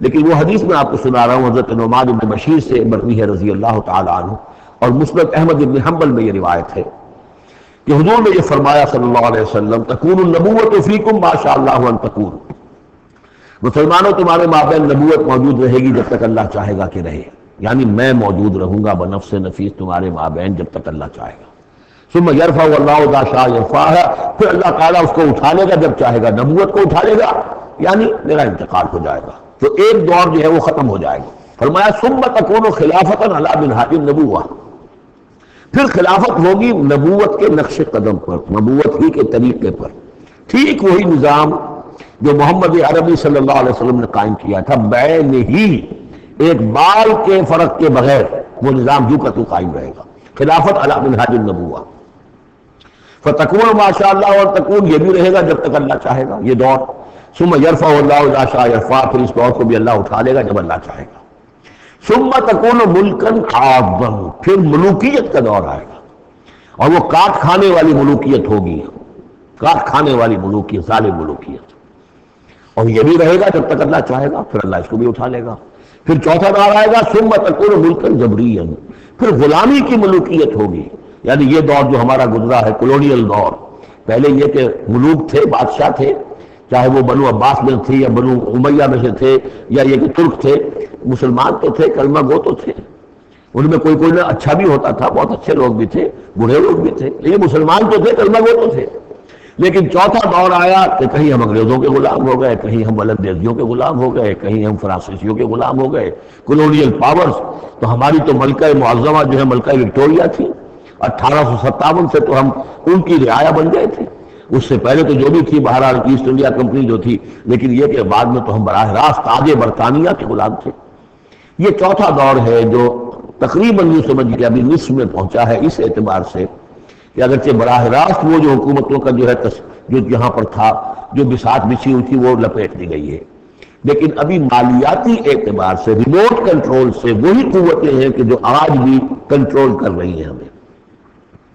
لیکن وہ حدیث میں آپ کو سنا رہا ہوں، حضرت نعمان بن بشیر سے مروی ہے رضی اللہ تعالی عنہ، اور مسند احمد بن حنبل میں یہ روایت ہے کہ حضور نے یہ فرمایا صلی اللہ علیہ وسلم، تکون النبوۃ فیکم ما شاء اللہ ان تکون، مسلمانوں تمہارے مابین نبوت موجود رہے گی جب تک اللہ چاہے گا کہ رہے، یعنی میں موجود رہوں گا بنفس نفیس تمہارے مابین جب تک اللہ چاہے گا۔ ثم یرفع اللہ اذا شاء یرفعها، پھر اللہ تعالیٰ اس کو اٹھا لے گا جب چاہے گا، نبوت کو اٹھا لے گا، یعنی میرا انتقال ہو جائے گا تو ایک دور جو ہے وہ ختم ہو جائے گا۔ فرمایا ثم تکون خلافۃ علی منہاج النبوہ، پھر خلافت ہوگی نبوت کے نقش قدم پر، نبوت ہی کے طریقے پر، ٹھیک وہی نظام جو محمد عربی صلی اللہ علیہ وسلم نے قائم کیا تھا، بین ہی ایک بال کے فرق کے بغیر وہ نظام جو کا تو قائم رہے گا، خلافت علی منہاج النبوہ۔ فتکون ما شاء اللہ اور تکون، یہ بھی رہے گا جب تک اللہ چاہے گا یہ دور۔ ثم یرفع اللہ اذا شاء یرفع، پھر اس دور کو بھی اللہ اٹھا لے گا جب اللہ چاہے گا۔ ثم تکون ملکن عاضا، پھر ملوکیت کا دور آئے گا، اور وہ کاٹ کھانے والی ملوکیت ہوگی، کاٹ کھانے والی ملوکیت، ظالم ملوکیت، اور یہ بھی رہے گا جب تک اللہ چاہے گا، پھر اللہ اس کو بھی اٹھا لے گا۔ پھر چوتھا دور آئے گا ثم تکون ملکن جبریا، پھر غلامی کی ملوکیت ہوگی، یعنی یہ دور جو ہمارا گزرا ہے کولونیل دور، پہلے یہ کہ ملوک تھے، بادشاہ تھے، چاہے وہ بنو عباس میں تھے یا بنو امیہ میں سے تھے یا یہ کہ ترک تھے، مسلمان تو تھے، کلمہ گو تو تھے، ان میں کوئی نہ اچھا بھی ہوتا تھا، بہت اچھے لوگ بھی تھے، برے لوگ بھی تھے، لیکن مسلمان تو تھے، کلمہ گو تو تھے۔ لیکن چوتھا دور آیا کہ کہیں ہم انگریزوں کے غلام ہو گئے، کہیں ہم ولندیزیوں کے غلام ہو گئے، کہیں ہم فرانسیسیوں کے غلام ہو گئے، کولونیل پاورز۔ تو ہماری تو ملکہ معظمہ جو ہے ملکہ وکٹوریہ تھی، 1857 سے تو ہم ان کی رعایا بن گئے تھے، اس سے پہلے تو جو بھی تھی بہرحال ایسٹ انڈیا کمپنی جو تھی، لیکن یہ کہ بعد میں تو ہم براہ راست تاج برطانیہ کے غلام تھے۔ یہ چوتھا دور ہے جو تقریباً یوں سمجھ کے ابھی نصف میں پہنچا ہے، اس اعتبار سے کہ اگرچہ براہ راست وہ جو حکومتوں کا جو ہے جو یہاں پر تھا، جو بساط بچھی ہوئی تھی، وہ لپیٹ دی گئی ہے، لیکن ابھی مالیاتی اعتبار سے ریموٹ کنٹرول سے وہی قوتیں ہیں کہ جو آج بھی کنٹرول کر رہی ہیں ہمیں،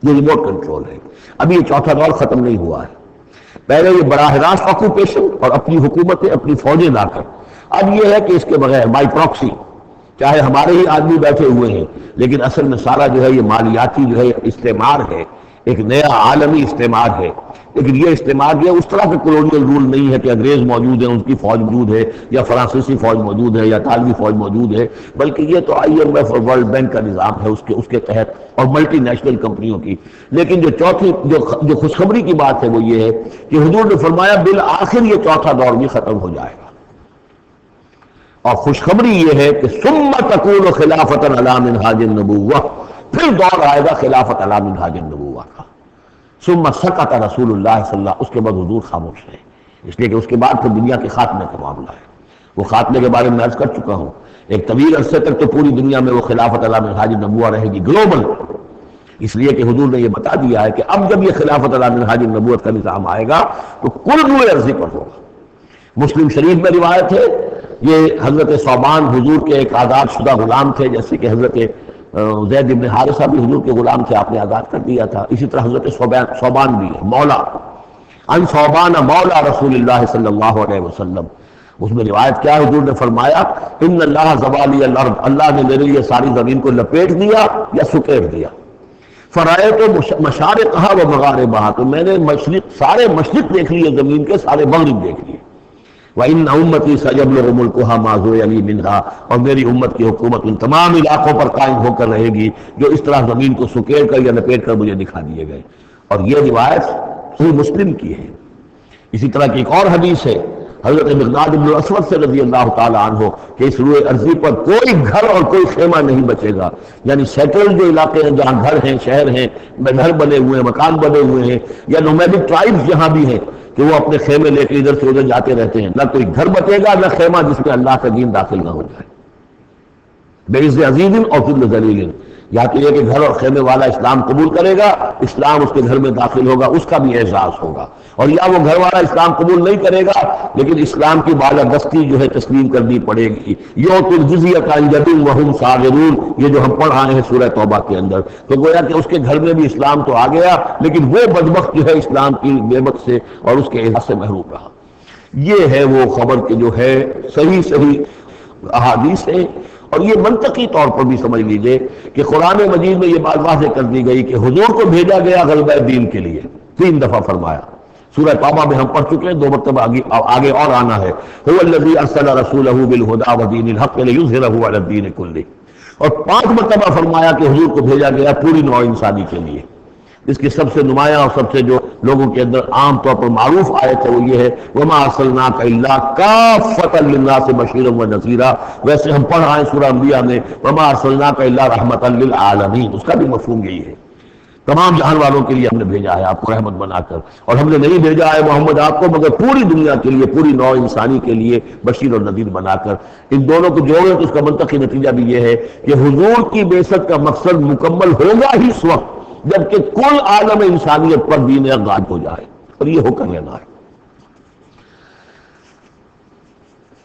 یہ ریموٹ کنٹرول ہے۔ ابھی یہ چوتھا دور ختم نہیں ہوا ہے، پہلے یہ براہ راست آکوپیشن اور اپنی حکومتیں، اپنی فوجیں لا کر، اب یہ ہے کہ اس کے بغیر بائی پراکسی، چاہے ہمارے ہی آدمی بیٹھے ہوئے ہیں، لیکن اصل میں سارا جو ہے یہ مالیاتی جو ہے استعمار ہے، ایک نیا عالمی استعمار ہے۔ لیکن یہ استعمار یہ اس طرح کے کولونیل رول نہیں ہے کہ انگریز موجود ہیں، ان کی فوج موجود ہے، یا فرانسیسی فوج موجود ہے، یا اطالوی فوج موجود ہے، بلکہ یہ تو IMF اور ورلڈ بینک کا نظام ہے اس کے تحت، اور ملٹی نیشنل کمپنیوں کی۔ لیکن جو چوتھی جو خوشخبری کی بات ہے وہ یہ ہے کہ حضور نے فرمایا بالآخر یہ چوتھا دور بھی ختم ہو جائے گا، اور خوشخبری یہ ہے کہ ثم تکون خلافۃ علی منہاج النبوہ، پھر دور آئے گا خلافت علی منہاج النبوہ کا۔ ثم سکت رسول اللہ صلی اللہ، اس کے بعد حضور خاموش رہے، اس لیے کہ اس کے بعد پھر دنیا کے خاتمے کا معاملہ ہے۔ وہ خاتمے کے بارے میں عرض کر چکا ہوں، ایک طویل عرصے تک تو پوری دنیا میں وہ خلافت علی منہاج النبوہ رہے گی، گلوبل، اس لیے کہ حضور نے یہ بتا دیا ہے کہ اب جب یہ خلافت علی منہاج النبوت کا نظام آئے گا تو کل روئے عرضی پر ہوگا۔ مسلم شریف میں روایت ہے، یہ حضرت ثوبان حضور کے ایک آزاد شدہ غلام تھے، جیسے کہ حضرت زید بن حارثہ بھی حضور کے غلام تھے، آپ نے آزاد کر دیا تھا، اسی طرح حضرت ثوبان بھی ہے، مولا ان ثوبان مولا رسول اللہ صلی اللہ علیہ وسلم۔ اس میں روایت کیا ہے، حضور نے فرمایا ان اللہ زوالی الارض، اللہ نے میرے لیے ساری زمین کو لپیٹ دیا یا سکیڑ دیا، فرائض مشارقہا و مغاربہا، تو میں نے سارے مشرق دیکھ لیے زمین کے، سارے مغرب دیکھ لیے، وَإِنَّ أُمَّتِي سَيَبْلُغُ مُلْكُهَا مَا زُوِّيَ لِي مِنْهَا، اور میری امت کی حکومت ان تمام علاقوں پر قائم ہو کر رہے گی جو اس طرح زمین کو سکیڑ کر یا لپیٹ کر مجھے دکھا دیے گئے۔ اور یہ روایت صحیح مسلم کی ہے۔ اسی طرح کی ایک اور حدیث ہے حضرت مقداد بن الاسود سے رضی اللہ تعالی عنہ کہ اس روئے ارضی پر کوئی گھر اور کوئی خیمہ نہیں بچے گا، یعنی سیٹل جو علاقے ہیں جہاں گھر ہیں، شہر ہیں، گھر بنے ہوئے ہیں، مکان بنے ہوئے ہیں، یا نومیڈک ٹرائبز جہاں بھی ہیں کہ وہ اپنے خیمے لے کے ادھر سے ادھر جاتے رہتے ہیں، نہ کوئی گھر بچے گا نہ خیمہ جس میں اللہ کا دین داخل نہ ہو جائے۔ بِعِزِّ عَزِیزٍ أَوْ ذِلِّ ذَلِیلٍ، یا کہ یہ کہ گھر اور خیمے والا اسلام قبول کرے گا، اسلام اس کے گھر میں داخل ہوگا، اس کا بھی اعزاز ہوگا، اور یا وہ گھر والا اسلام قبول نہیں کرے گا لیکن اسلام کی بالادستی جو ہے تسلیم کرنی پڑے گی۔ یُؤْتُوا الْجِزْیَۃَ عَنْ یَدٍ وَهُمْ صَاغِرُونَ، یہ جو ہم پڑھ رہے ہیں سورہ توبہ کے اندر، تو گویا کہ اس کے گھر میں بھی اسلام تو آ گیا لیکن وہ بدبخت جو ہے اسلام کی نعمت سے اور اس کے اعزاز سے محروم رہا۔ یہ ہے وہ خبر کہ جو ہے صحیح احادیث ہیں، اور یہ منطقی طور پر بھی سمجھ لیجئے کہ قرآن مجید میں یہ بات واضح کر دی گئی کہ حضور کو بھیجا گیا غلبہ دین کے لیے، 3 دفعہ فرمایا۔ سورہ توبہ میں ہم پڑھ چکے ہیں، 2 مرتبہ آگے اور آنا ہے، هو الذی ارسل رسولہ بالہدی ودین الحق لیظہرہ علی الدین کلہ، اور 5 مرتبہ فرمایا کہ حضور کو بھیجا گیا پوری نوع انسانی کے لیے۔ اس کی سب سے نمایاں اور سب سے جو لوگوں کے اندر عام طور پر معروف آیت ہے وہ یہ ہے وما ارسلناک الا کافۃ للناس بشیرا ونذیرا۔ ویسے ہم پڑھ رہے ہیں سورہ انبیاء میں وما ارسلناک الا رحمۃ للعالمین، اس کا بھی مفہوم یہی ہے، تمام جہان والوں کے لیے ہم نے بھیجا ہے آپ کو رحمت بنا کر، اور ہم نے نہیں بھیجا ہے محمد آپ کو مگر پوری دنیا کے لیے، پوری نوع انسانی کے لیے بشیر اور نذیر بنا کر۔ ان دونوں کو جوڑیں تو اس کا منطقی نتیجہ بھی یہ ہے کہ حضور کی بعثت کا مقصد مکمل ہوگا ہی اس وقت جبکہ کل عالم انسانیت پر دین حق غالب ہو جائے، اور یہ ہو کر لینا ہے۔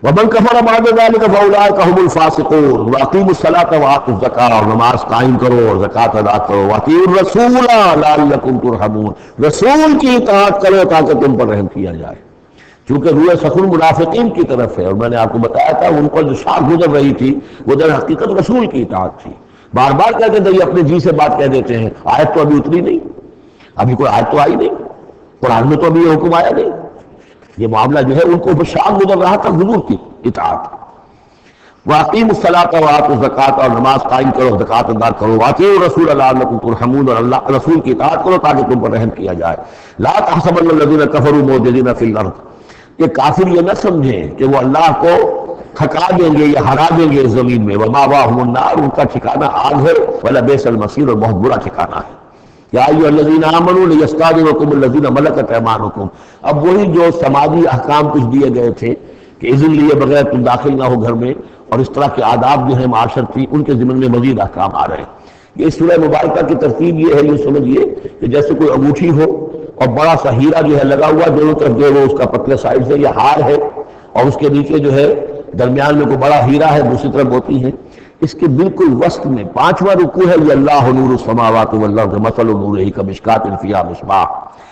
ومن کفر بعد ذلک فاولئک هم الفاسقون واقیموا الصلاۃ وآتوا الزکاۃ، اور نماز قائم کرو اور زکوٰۃ ادا کرو، واطیعوا الرسول لعلکم ترحمون، رسول کی اطاعت کرو تاکہ تم پر رحم کیا جائے۔ چونکہ روح سخن منافقین کی طرف ہے، اور میں نے آپ کو بتایا تھا ان پر جو شاخ گزر رہی تھی وہ در حقیقت رسول کی اطاعت تھی۔ بار بار کہتے تھے یہ اپنے جی سے بات کہہ دیتے ہیں، آیت تو ابھی اتری نہیں، ابھی کوئی آیت تو آئی نہیں، قرآن میں تو ابھی یہ حکم آیا نہیں۔ یہ معاملہ جو ہے ان کو شاخ گزر رہا تھا حضور کی اطاعت۔ وَأَقِیمُوا الصَّلَاةَ وَآتُوا الزَّکَاةَ، اور نماز قائم کرو زکوٰۃ ادا کرو، وَأَطِیعُوا الرَّسُولَ لَعَلَّکُمْ تُرْحَمُونَ، اور اللہ رسول کی اطاعت کرو تاکہ تم پر رحم کیا جائے۔ لَا تَحْسَبَنَّ الَّذِينَ كَفَرُوا مُعْجِزِينَ فِي الْأَرْضِ، کہ کافر یہ نہ سمجھیں کہ وہ اللہ کو تھکا دیں گے یا ہرا دیں گے اس زمین میں، وَمَأْوَاهُمُ النَّارُ، ان کا ٹھکانہ آگ ہے، وَلَبِئْسَ الْمَصِيرُ، اور بہت برا ٹھکانہ ہے۔ یا ایھا الذین آمنوا لیستأذنکم الذین ملکت ایمانکم، اب وہی جو سماجی احکام کچھ دیے گئے تھے کہ اذن لیے بغیر تم داخل نہ ہو گھر میں، اور اس طرح کے آداب جو ہیں معاشرتی، ان کے ضمن میں مزید احکام آ رہے ہیں۔ یہ سورہ مبارکہ کی ترتیب یہ ہے، یہ سمجھیے کہ جیسے کوئی انگوٹھی ہو اور بڑا سا ہیرا جو ہے لگا ہوا دونوں طرف جو ہے وہ اس کا پتلے سائڈ سے، یہ ہار ہے، اور اس کے نیچے جو ہے درمیان میں کوئی بڑا ہیرا ہے، دوسری طرف موتی ہے۔ اس کے بالکل وسط میں 5واں رکوع ہے، یہ اللہ نور السماوات والارض مثل نورہ کمشکاۃ فیہا مصباح،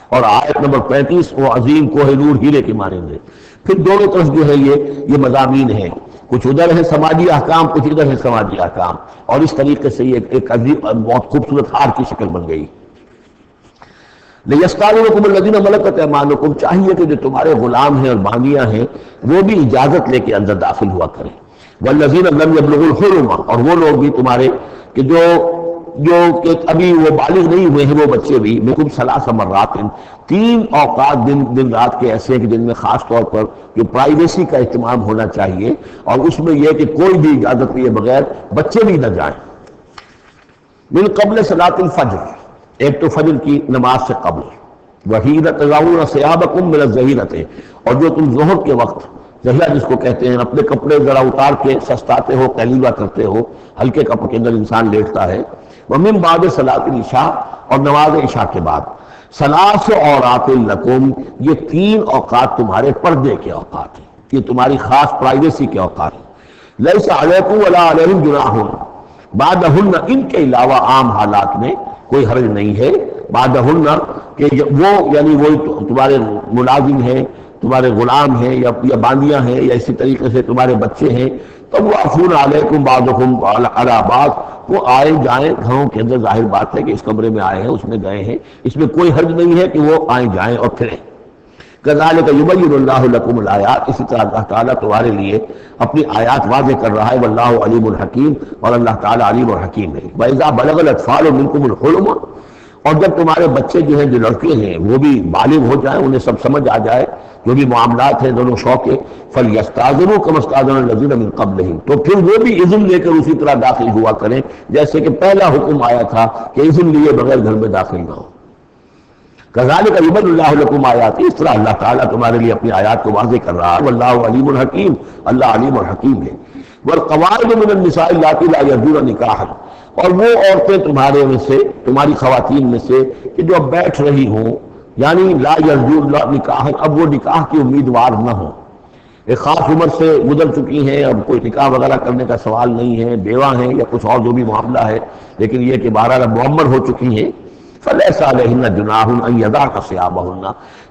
اور آیت نمبر 35 وہ عظیم کوہ نور ہیرے کے مانند ہے۔ پھر دونوں طرف جو ہے یہ مضامین ہیں، کچھ ادھر ہے سماجی احکام، کچھ ادھر ہے سماجی احکام، اور اس طریقے سے یہ ایک عظیم بہت خوبصورت ہار کی شکل بن گئی۔ لیستأذنکم الذین ملکت ایمانکم، چاہیے کہ جو تمہارے غلام ہیں اور باندیاں ہیں وہ بھی اجازت لے کے اندر داخل ہوا کریں۔ والذین لم یبلغوا الحلم، اور وہ لوگ بھی تمہارے کہ جو کہ ابھی وہ بالغ نہیں ہوئے ہیں وہ بچے بھی، منکم 3 مرات، 3 اوقات دن رات کے ایسے ہیں کہ جن میں خاص طور پر جو پرائیویسی کا اہتمام ہونا چاہیے، اور اس میں یہ کہ کوئی بھی اجازت لیے بغیر بچے بھی نہ جائیں۔ من قبل صلاۃ الفجر، ایک تو فجر کی نماز سے قبل، وحین تضعون ثیابکم من الظہیرۃ، اور جو تم ظہر کے وقت، ظہیرہ جس کو کہتے ہیں، اپنے کپڑے ذرا اتار کے سستاتے ہو، قلیلہ کرتے ہو، ہلکے کپڑے کے اندر انسان لیٹتا ہے۔ ومن بعد صلاۃ العشاء، اور نماز عشاء کے بعد۔ 3 عورات لکم، یہ 3 اوقات تمہارے پردے کے اوقات ہیں، یہ تمہاری خاص پرائیویسی کے اوقات ہیں۔ لیس علیکم ولا علیہم جناح بعدہن، ان کے علاوہ عام حالات میں کوئی حرج نہیں ہے، بعدہن کہ وہ یعنی وہی تمہارے ملازم ہیں، تمہارے غلام ہیں یا باندیاں ہیں، یا اسی طریقے سے تمہارے بچے ہیں، تو وہ عفون علیکم بعضکم علی بعض، وہ آئے جائیں گھروں کے اندر، ظاہر بات ہے کہ اس کمرے میں آئے ہیں، اس میں گئے ہیں، اس میں کوئی حرج نہیں ہے کہ وہ آئیں جائیں اور پھریں۔ کذالک یبین اللہ لکم الآیات، اسی طرح اللہ تعالیٰ تمہارے لیے اپنی آیات واضح کر رہا ہے، واللہ علیم الحکیم، اور اللہ تعالیٰ علیم اور حکیم ہے۔ وَإِذَا بَلَغَ الْأَطْفَالُ مِنْكُمُ الْحُلُمَ، اور جب تمہارے بچے جو ہیں، جو لڑکے ہیں، وہ بھی بالغ ہو جائیں، انہیں سب سمجھ آ جائے، جو بھی معاملات ہیں دونوں شوق کے، فَلْيَسْتَأْذِنُوا كَمَا اسْتَأْذَنَ الَّذِينَ مِنْ قَبْلِهِمْ، تو پھر وہ بھی اذن لے کر اسی طرح داخل ہوا کریں جیسے کہ پہلا حکم آیا تھا کہ اذن لیے بغیر گھر میں داخل نہ ہو۔ کذالک یبین اللہ لکم آیات، اس طرح اللہ تعالیٰ تمہارے لیے اپنی آیات کو واضح کر رہا ہے، واللہ علیم الحکیم، اللہ علیم اور حکیم ہے۔ والقواعد من النساء اللاتي لا يرجون نکاحا، اور وہ عورتیں تمہارے میں سے، تمہاری خواتین میں سے کہ جو اب بیٹھ رہی ہوں، یعنی لا یرجون نکاحا، اب وہ نکاح کی امیدوار نہ ہوں، ایک خاص عمر سے گزر چکی ہیں، اب کوئی نکاح وغیرہ کرنے کا سوال نہیں ہے، بیوہ ہیں یا کچھ اور جو بھی معاملہ ہے، لیکن یہ کہ بہرحال اب معمر ہو چکی ہیں، فلیس علیہن جناح ان یضعن ثیابہن،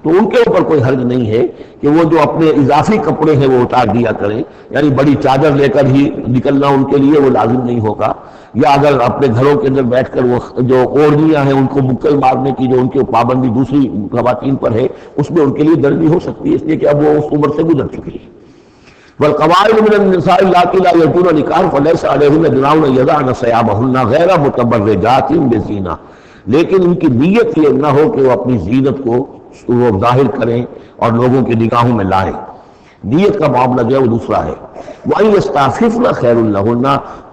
تو ان کے اوپر کوئی حرج نہیں ہے کہ وہ جو اپنے اضافی کپڑے ہیں وہ اتار دیا کریں، یعنی بڑی چادر لے کر ہی نکلنا ان کے لیے وہ لازم نہیں ہوگا، یا اگر اپنے گھروں کے اندر بیٹھ کر وہ جو اوڑھنیاں ہیں ان کو مکل مارنے کی جو ان کی پابندی دوسری خواتین پر ہے اس میں ان کے لیے درج بھی ہو سکتی ہے، اس لیے کہ اب وہ اس عمر سے گزر چکی ہے۔ والقواعد من النساء اللاتي لا يرجون نکاحا فليس عليهن جناح ان يضعن ثيابهن غير متبرجات بزینہ، لیکن ان کی نیت یہ نہ ہو کہ وہ اپنی زینت کو وہ ظاہر کریں اور لوگوں کی نگاہوں میں لائیں، نیت کا معاملہ جو ہے وہ دوسرا ہے۔ وَأَن يَسْتَعْفِفْنَ خَيْرٌ لَهُنَّ،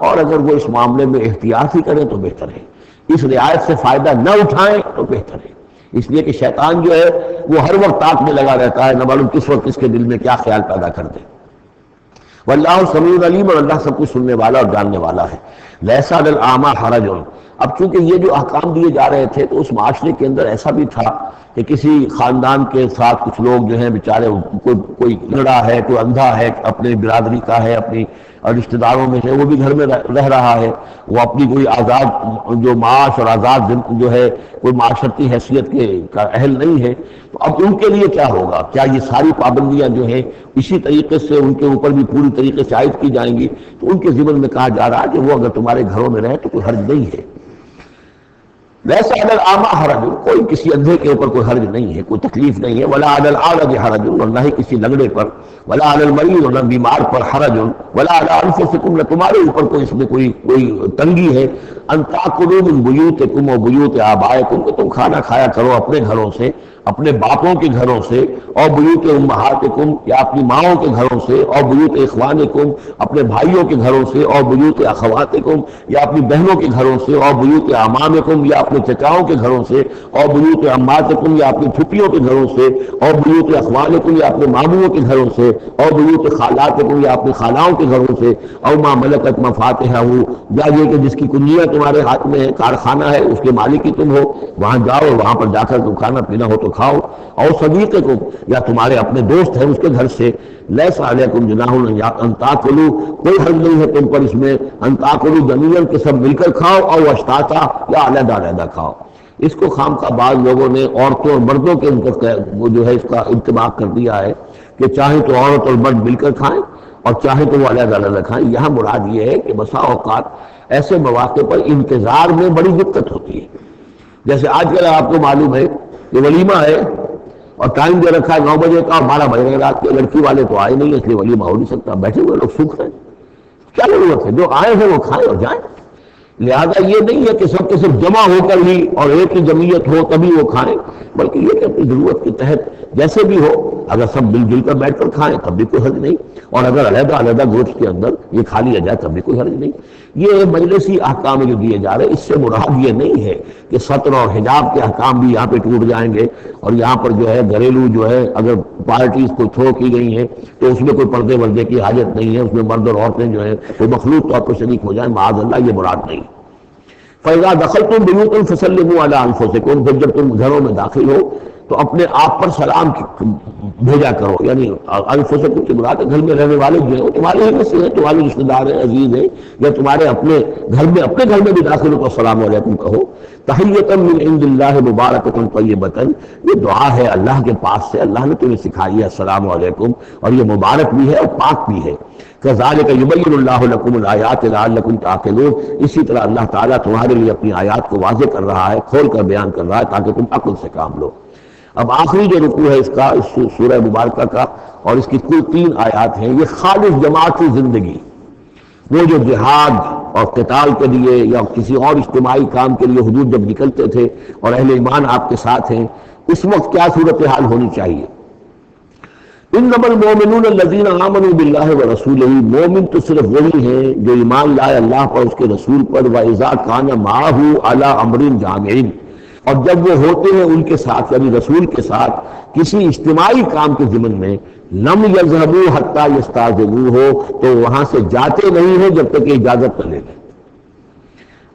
اور اگر وہ اس معاملے میں احتیاط ہی کریں تو بہتر ہے، اس رعایت سے فائدہ نہ اٹھائیں تو بہتر ہے، اس لیے کہ شیطان جو ہے وہ ہر وقت طاق میں لگا رہتا ہے، نہ معلوم کس وقت کس کے دل میں کیا خیال پیدا کر دے۔ واللہ سمیع علیم، اور اللہ سب کچھ سننے والا اور جاننے والا ہے۔ لیس علی الاعمی حرج، اب چونکہ یہ جو احکام دیے جا رہے تھے تو اس معاشرے کے اندر ایسا بھی تھا کہ کسی خاندان کے ساتھ کچھ لوگ جو ہیں بیچارے، کوئی لڑا ہے، کوئی اندھا ہے، اپنے برادری کا ہے، اپنی رشتہ داروں میں سے، وہ بھی گھر میں رہ رہا ہے، وہ اپنی کوئی آزاد جو معاش اور آزاد جو ہے کوئی معاشرتی حیثیت کا اہل نہیں ہے، تو اب ان کے لیے کیا ہوگا؟ کیا یہ ساری پابندیاں جو ہیں اسی طریقے سے ان کے اوپر بھی پوری طریقے سے عائد کی جائیں گی؟ تو ان کے ضمن میں کہا جا رہا ہے کہ وہ اگر تمہارے گھروں میں رہے تو کوئی حرج نہیں ہے۔ لیس علی الاعمی حرج، کوئی کسی اندھے کے اوپر کوئی حرج نہیں ہے، کوئی تکلیف نہیں ہے، ولا علی الاعرج حرج، اور نہ ہی کسی لنگڑے پر، ولا علی المریض، اور نہ بیمار پر حرج، ولا علی انفسکم، نہ تمہارے اوپر کوئی اس میں کوئی تنگی ہے، ان تاکلوا من بیوتکم و بیوت آبائکم، کہ تم کھانا کھایا کرو اپنے گھروں سے، اپنے باپوں کے گھروں سے، اور بیوت امہاتکم، یا اپنی ماؤں کے گھروں سے، اور بیوت اخوانکم، اپنے بھائیوں کے گھروں سے، اور بیوت اخواتکم، یا اپنی بہنوں کے گھروں سے، اور بیوت اعمامکم، یا اپنے چچاؤں کے گھروں سے، اور بیوت عماتکم، یا اپنی پھوپھیوں کے گھروں سے، اور بیوت اخوالکم، یا اپنے ماموں کے گھروں سے، اور بیوت خالاتکم، یا اپنی خالاؤں کے گھروں سے، اور ما ملکت مفاتحہ، یا یہ کہ جس کی کنجیاں تمہارے ہاتھ میں ہے، کارخانہ ہے، اس کے مالک ہی تم ہو، وہاں جاؤ، وہاں پر جا کر تم کھانا پینا ہو تو کھاؤ، اور صدیقکم، یا تمہارے اپنے دوست ہیں اس کے گھر سے، لیس علیکم جناح ان تاکلوا، کوئی حرج نہیں ہے تم پر اس میں، ان تاکلوا جمیعا، کہ سب مل کر کھاؤ، اور اشتاتا، یا علیحدہ علیحدہ کھاؤ۔ اس کو خام خواہ بعض لوگوں نے عورتوں اور مردوں کے وہ جو ہے اس کا انتباہ کر دیا ہے کہ چاہے تو عورت اور مرد مل کر کھائیں اور چاہے تو وہ علیحدہ علیحدہ کھائیں۔ یہاں مراد یہ ہے کہ بسا اوقات ایسے مواقع پر انتظار میں بڑی دقت ہوتی ہے، جیسے آج کل آپ کو معلوم ہے کہ ولیمہ ہے اور ٹائم دے رکھا ہے 9 بجے کا، 12 بجے رات کے، لڑکی والے تو آئے نہیں، اس لیے ولیمہ ہو نہیں سکتا، بیٹھے ہوئے لوگ سوکھ رہے ہیں، کیا ضرورت ہے؟ جو آئے ہیں وہ کھائیں اور جائیں۔ لہذا یہ نہیں ہے کہ سب کے صرف جمع ہو کر ہی اور ایک ہی جمعیت ہو تبھی وہ کھائیں، بلکہ یہ کہ اپنی ضرورت کے تحت جیسے بھی ہو، اگر سب مل جل کر بیٹھ کر کھائیں تب بھی کوئی حرج نہیں، اور اگر علیحدہ علیحدہ گوشت کے اندر یہ کھا لیا جائے تب بھی کوئی حرج نہیں۔ یہ مجلسی احکام جو دیے جا رہے ہیں، اس سے مراد یہ نہیں ہے کہ سطر اور حجاب کے احکام بھی یہاں پہ ٹوٹ جائیں گے، اور یہاں پر جو ہے گھریلو جو ہے اگر پارٹیز کو تھرو کی گئی ہیں تو اس میں کوئی پردے وردے کی حاجت نہیں ہے، اس میں مرد اور عورتیں جو ہیں وہ مخلوط طور پر شریک ہو جائیں، معاذ اللہ، یہ مراد نہیں۔ فَإِذَا دَخَلْتُمْ بُيُوتًا فَسَلِّمُوا عَلَىٰ أَنفُسِكُمْ، پھر جب تم گھروں میں داخل ہو تو اپنے آپ پر سلام بھیجا کرو، یعنی انفسکم کی مراد گھر میں رہنے والے جو ہیں تمہارے ہی میں سے ہیں، تمہارے رشتہ دار ہیں، عزیز ہیں، یا تمہارے اپنے گھر میں بھی داخل ہو تو السلام علیکم کہو۔ تحیۃ من عند اللہ مبارکۃ طیبۃ، یہ دعا ہے اللہ کے پاس سے، اللہ نے تمہیں سکھائی ہے السلام علیکم، اور یہ مبارک بھی ہے اور پاک بھی ہے۔ کذالک یبین اللہ لکم الآیات لعلکم تعقلون، اسی طرح اللہ تعالیٰ تمہارے لیے اپنی آیات کو واضح کر رہا ہے، کھول کر بیان کر رہا ہے تاکہ تم عقل سے کام لو۔ اب آخری جو رکوع ہے اس کا، اس سورہ مبارکہ کا، اور اس کی کل 3 آیات ہیں، یہ خالص جماعتی زندگی، وہ جو جہاد اور قتال کے لیے یا کسی اور اجتماعی کام کے لیے حضور جب نکلتے تھے اور اہل ایمان آپ کے ساتھ ہیں، اس وقت کیا صورتحال ہونی چاہیے۔ انما المؤمنون الذین آمنوا باللہ ورسولہ، مومن تو صرف وہی ہیں جو ایمان لائے اللہ پر، اس کے رسول پر، وَإِذَا كَانَ مَعَهُ عَلَىٰ أَمْرٍ جَامِعٍ، اور جب وہ ہوتے ہیں ان کے ساتھ یعنی رسول کے ساتھ کسی اجتماعی کام کے ضمن میں، لم یذهبوا حتیٰ یستأذنوہ، تو وہاں سے جاتے نہیں ہیں جب تک کہ اجازت نہ لے لیں۔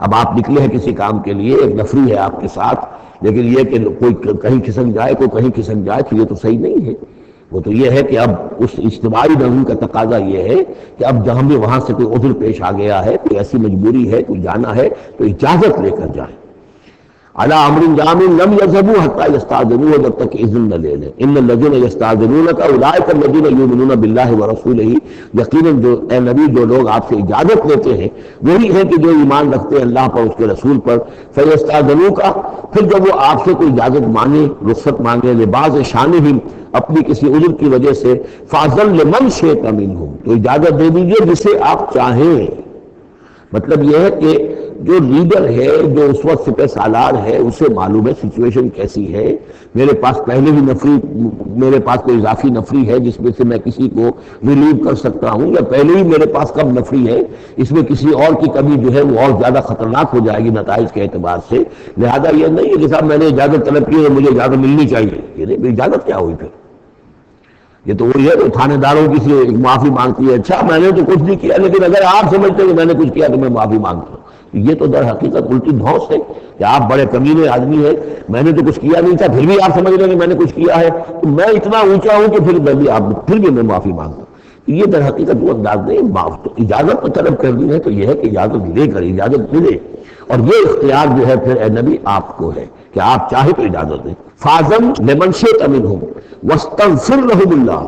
اب آپ نکلے ہیں کسی کام کے لیے، ایک نفری ہے آپ کے ساتھ، لیکن یہ کہ کوئی کہیں کھسک جائے، کوئی کہیں کھسک جائے تو یہ تو صحیح نہیں ہے۔ وہ تو یہ ہے کہ اب اس اجتماعی نظم کا تقاضا یہ ہے کہ اب جہاں بھی وہاں سے کوئی عذر پیش آ گیا ہے، کوئی ایسی مجبوری ہے، کوئی جانا ہے تو اجازت لے کر جائیں۔ علی امر جامع لم یذهبوا حتی یستاذنوه، جب تک اذن نہ لے لیں. ان الذین یستاذنونک اولئک الذین یؤمنون باللہ ورسولہ، یقیناً جو اے نبی جو لوگ آپ سے اجازت لیتے ہیں وہی ہیں کہ جو ایمان رکھتے ہیں اللہ پر اس کے رسول پر. فیستاذنوک، پھر جب وہ آپ سے کوئی اجازت مانگے، رخصت مانگے، لباس شانہم، اپنی کسی عذر کی وجہ سے، فاذن لمن شئت منہم، تو اجازت دے دیجئے جسے آپ چاہیں. مطلب یہ ہے کہ جو لیڈر ہے، جو اس وقت سپہ سالار ہے، اسے معلوم ہے سچویشن کیسی ہے. میرے پاس پہلے ہی نفری، میرے پاس کوئی اضافی نفری ہے جس میں سے میں کسی کو ریلیو کر سکتا ہوں، یا پہلے ہی میرے پاس کم نفری ہے، اس میں کسی اور کی کمی جو ہے وہ اور زیادہ خطرناک ہو جائے گی نتائج کے اعتبار سے. لہذا یہ نہیں ہے کہ صاحب میں نے اجازت طلب کی ہے مجھے اجازت ملنی چاہیے. یہ نہیں، اجازت کیا ہوئی پھر؟ یہ تو وہی ہے کہ تھانے داروں کی سے معافی مانگتی ہے. اچھا میں نے تو کچھ نہیں کیا، لیکن اگر آپ سمجھتے ہیں کہ میں نے کچھ کیا تو میں معافی مانگتا ہوں. یہ تو در حقیقت الٹی دھوس ہے کہ آپ بڑے کمینے آدمی ہیں، میں نے تو کچھ کیا نہیں تھا پھر بھی آپ سمجھ رہے ہیں کہ میں نے کچھ کیا ہے، تو میں اتنا اونچا ہوں کہ پھر بھی میں معافی مانگتا ہوں. یہ در حقیقت وہ انداز نہیں. تو اجازت تو طلب کرنی ہے تو یہ ہے کہ اجازت لے کر اجازت ملے، اور یہ اختیار جو ہے پھر اے نبی آپ کو ہے کہ آپ چاہے تو اجازت دیں. فاذن لمن شئت منہم واستغفر لہم اللہ،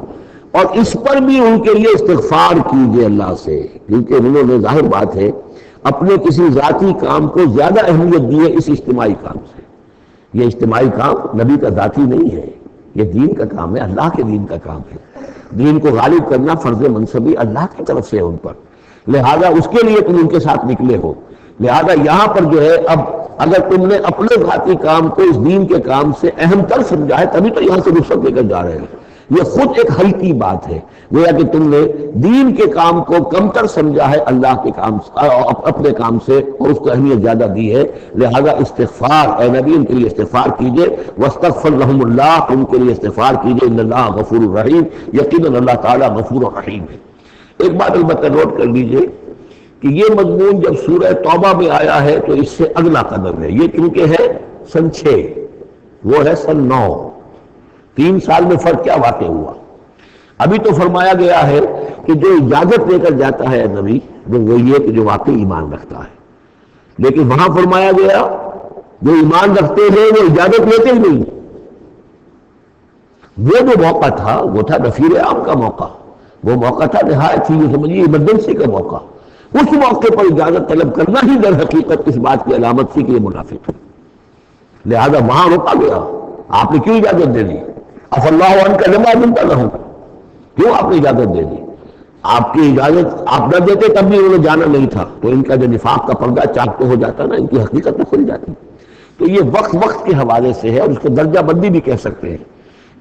اور اس پر بھی ان کے لیے استغفار کیجئے اللہ سے، کیونکہ انہوں نے ظاہر بات ہے اپنے کسی ذاتی کام کو زیادہ اہمیت دی ہے اس اجتماعی کام سے. یہ اجتماعی کام نبی کا ذاتی نہیں ہے، یہ دین کا کام ہے، اللہ کے دین کا کام ہے. دین کو غالب کرنا فرض منصبی اللہ کی طرف سے ہے ان پر، لہذا اس کے لیے تم ان کے ساتھ نکلے ہو. لہذا یہاں پر جو ہے اب اگر تم نے اپنے ذاتی کام کو اس دین کے کام سے اہم تر سمجھا ہے تبھی تو یہاں سے رخصت لے کر جا رہے ہیں. یہ خود ایک ہلکی بات ہے، گویا کہ تم نے دین کے کام کو کمتر سمجھا ہے اللہ کے کام اپنے کام سے، اور اس کو اہمیت زیادہ دی ہے. لہذا استغفار اے نبی ان کے لیے استغفار کیجئے. واستغفر لہم اللہ، ان کے لیے استغفار کیجئے. ان اللہ غفور الرحیم، یقیناً اللہ تعالیٰ غفور الرحیم ہے. ایک بات البتہ نوٹ کر لیجئے کہ یہ مضمون جب سورہ توبہ میں آیا ہے تو اس سے اگلا قدم ہے. یہ کیونکہ ہے سن 6، وہ ہے سن 9. 3 سال میں فرق کیا واقع ہوا؟ ابھی تو فرمایا گیا ہے کہ جو اجازت لے کر جاتا ہے نبی وہ یہ کہ جو واقعی ایمان رکھتا ہے، لیکن وہاں فرمایا گیا جو ایمان رکھتے ہیں وہ اجازت لیتے ہی نہیں. وہ جو موقع تھا وہ تھا نفیر عام کا موقع، وہ موقع تھا نہایت ہی سمجھیے ایمرجنسی کا موقع. اس موقع پر اجازت طلب کرنا ہی در حقیقت اس بات کی علامت تھی کہ یہ منافق ہے. لہذا وہاں روکا گیا. آپ نے کیوں اجازت دے دی؟ اف اللہ عنک لما اذنت لہم، کیوں آپ نے اجازت دے دی؟ آپ کی اجازت آپ نہ دیتے تب بھی انہوں نے جانا نہیں تھا، تو ان کا جو نفاق کا پردہ چاک تو ہو جاتا نا، ان کی حقیقت تو کھل جاتی. تو یہ وقت کے حوالے سے ہے، اور اس کو درجہ بندی بھی کہہ سکتے ہیں.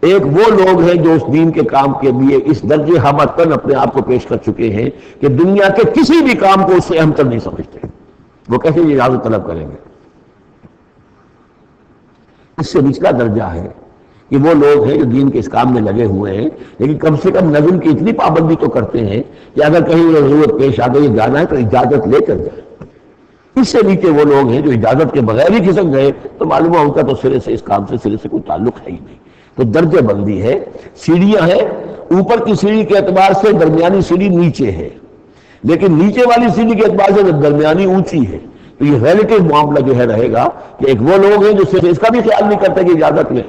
ایک وہ لوگ ہیں جو اس دین کے کام کے لیے اس درجے ہمتن اپنے آپ کو پیش کر چکے ہیں کہ دنیا کے کسی بھی کام کو اس سے اہم تر نہیں سمجھتے. وہ کیسے اجازت طلب کریں گے؟ اس سے نچلا درجہ ہے کہ وہ لوگ ہیں جو دین کے اس کام میں لگے ہوئے ہیں، لیکن کم سے کم نظم کی اتنی پابندی تو کرتے ہیں کہ اگر کہیں ضرورت پیش آ گئی جانا ہے تو اجازت لے کر جائیں. اس سے نیچے وہ لوگ ہیں جو اجازت کے بغیر ہی کھسک گئے تو معلوم ان کا تو سرے سے اس کام سے سرے سے کوئی تعلق ہے ہی نہیں. تو درجہ بندی ہے. سیڑھیاں ہیں، اوپر کی سیڑھی کے اعتبار سے درمیانی سیڑھی نیچے ہے، لیکن نیچے والی سیڑھی کے اعتبار سے درمیانی اونچی ہے. تو یہ ریلیٹو معاملہ جو ہے رہے گا کہ ایک وہ لوگ ہیں جو صرف اس کا بھی خیال نہیں کرتے کہ اجازت لیں.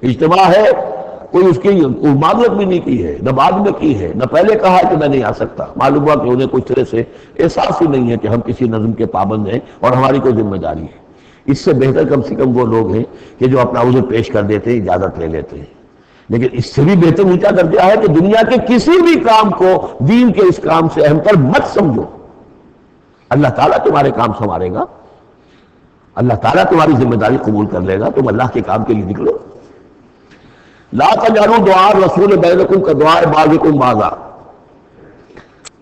اجتماع ہے، کوئی اس کی معذرت بھی نہیں کی ہے، نہ بعد میں کی ہے، نہ پہلے کہا کہ میں نہیں آ سکتا. معلوم ہوا کہ انہیں کچھ طرح سے احساس ہی نہیں ہے کہ ہم کسی نظم کے پابند ہیں اور ہماری کوئی ذمہ داری ہے. اس سے بہتر کم سے کم وہ لوگ ہیں کہ جو اپنا عذر پیش کر دیتے ہیں، اجازت لے لیتے ہیں. لیکن اس سے بھی بہتر اونچا درجہ ہے کہ دنیا کے کسی بھی کام کو دین کے اس کام سے اہم تر مت سمجھو. اللہ تعالیٰ تمہارے کام سنوارے گا، اللہ تعالیٰ تمہاری ذمہ داری قبول کر لے گا. تم اللہ کے کام کے لیے نکلو. لا تجعلوا دعاء الرسول بینکم کدعاء بعضکم بعضا،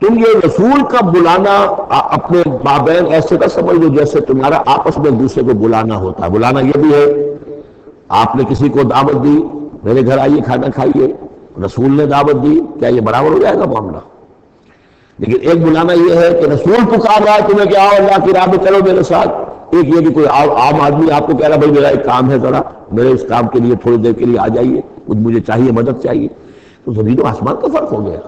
تم یہ رسول کا بلانا اپنے مابین ایسے کا سمجھ لو جیسے تمہارا آپس میں دوسرے کو بلانا ہوتا ہے. بلانا یہ بھی ہے، آپ نے کسی کو دعوت دی میرے گھر آئیے کھانا کھائیے، رسول نے دعوت دی، کیا یہ برابر ہو جائے گا معاملہ؟ لیکن ایک بلانا یہ ہے کہ رسول پکار رہا ہے تمہیں کہ آؤ اللہ کی راہ میں چلو میرے ساتھ. ایک یہ کہ کوئی عام آدمی آپ کو کہہ رہا بھائی میرا ایک کام ہے، ذرا میرے اس کام کے لیے تھوڑی دیر کے لیے آ جائیے، مجھے چاہیے، مدد چاہیے. تو زمین و آسمان کا فرق ہو گیا.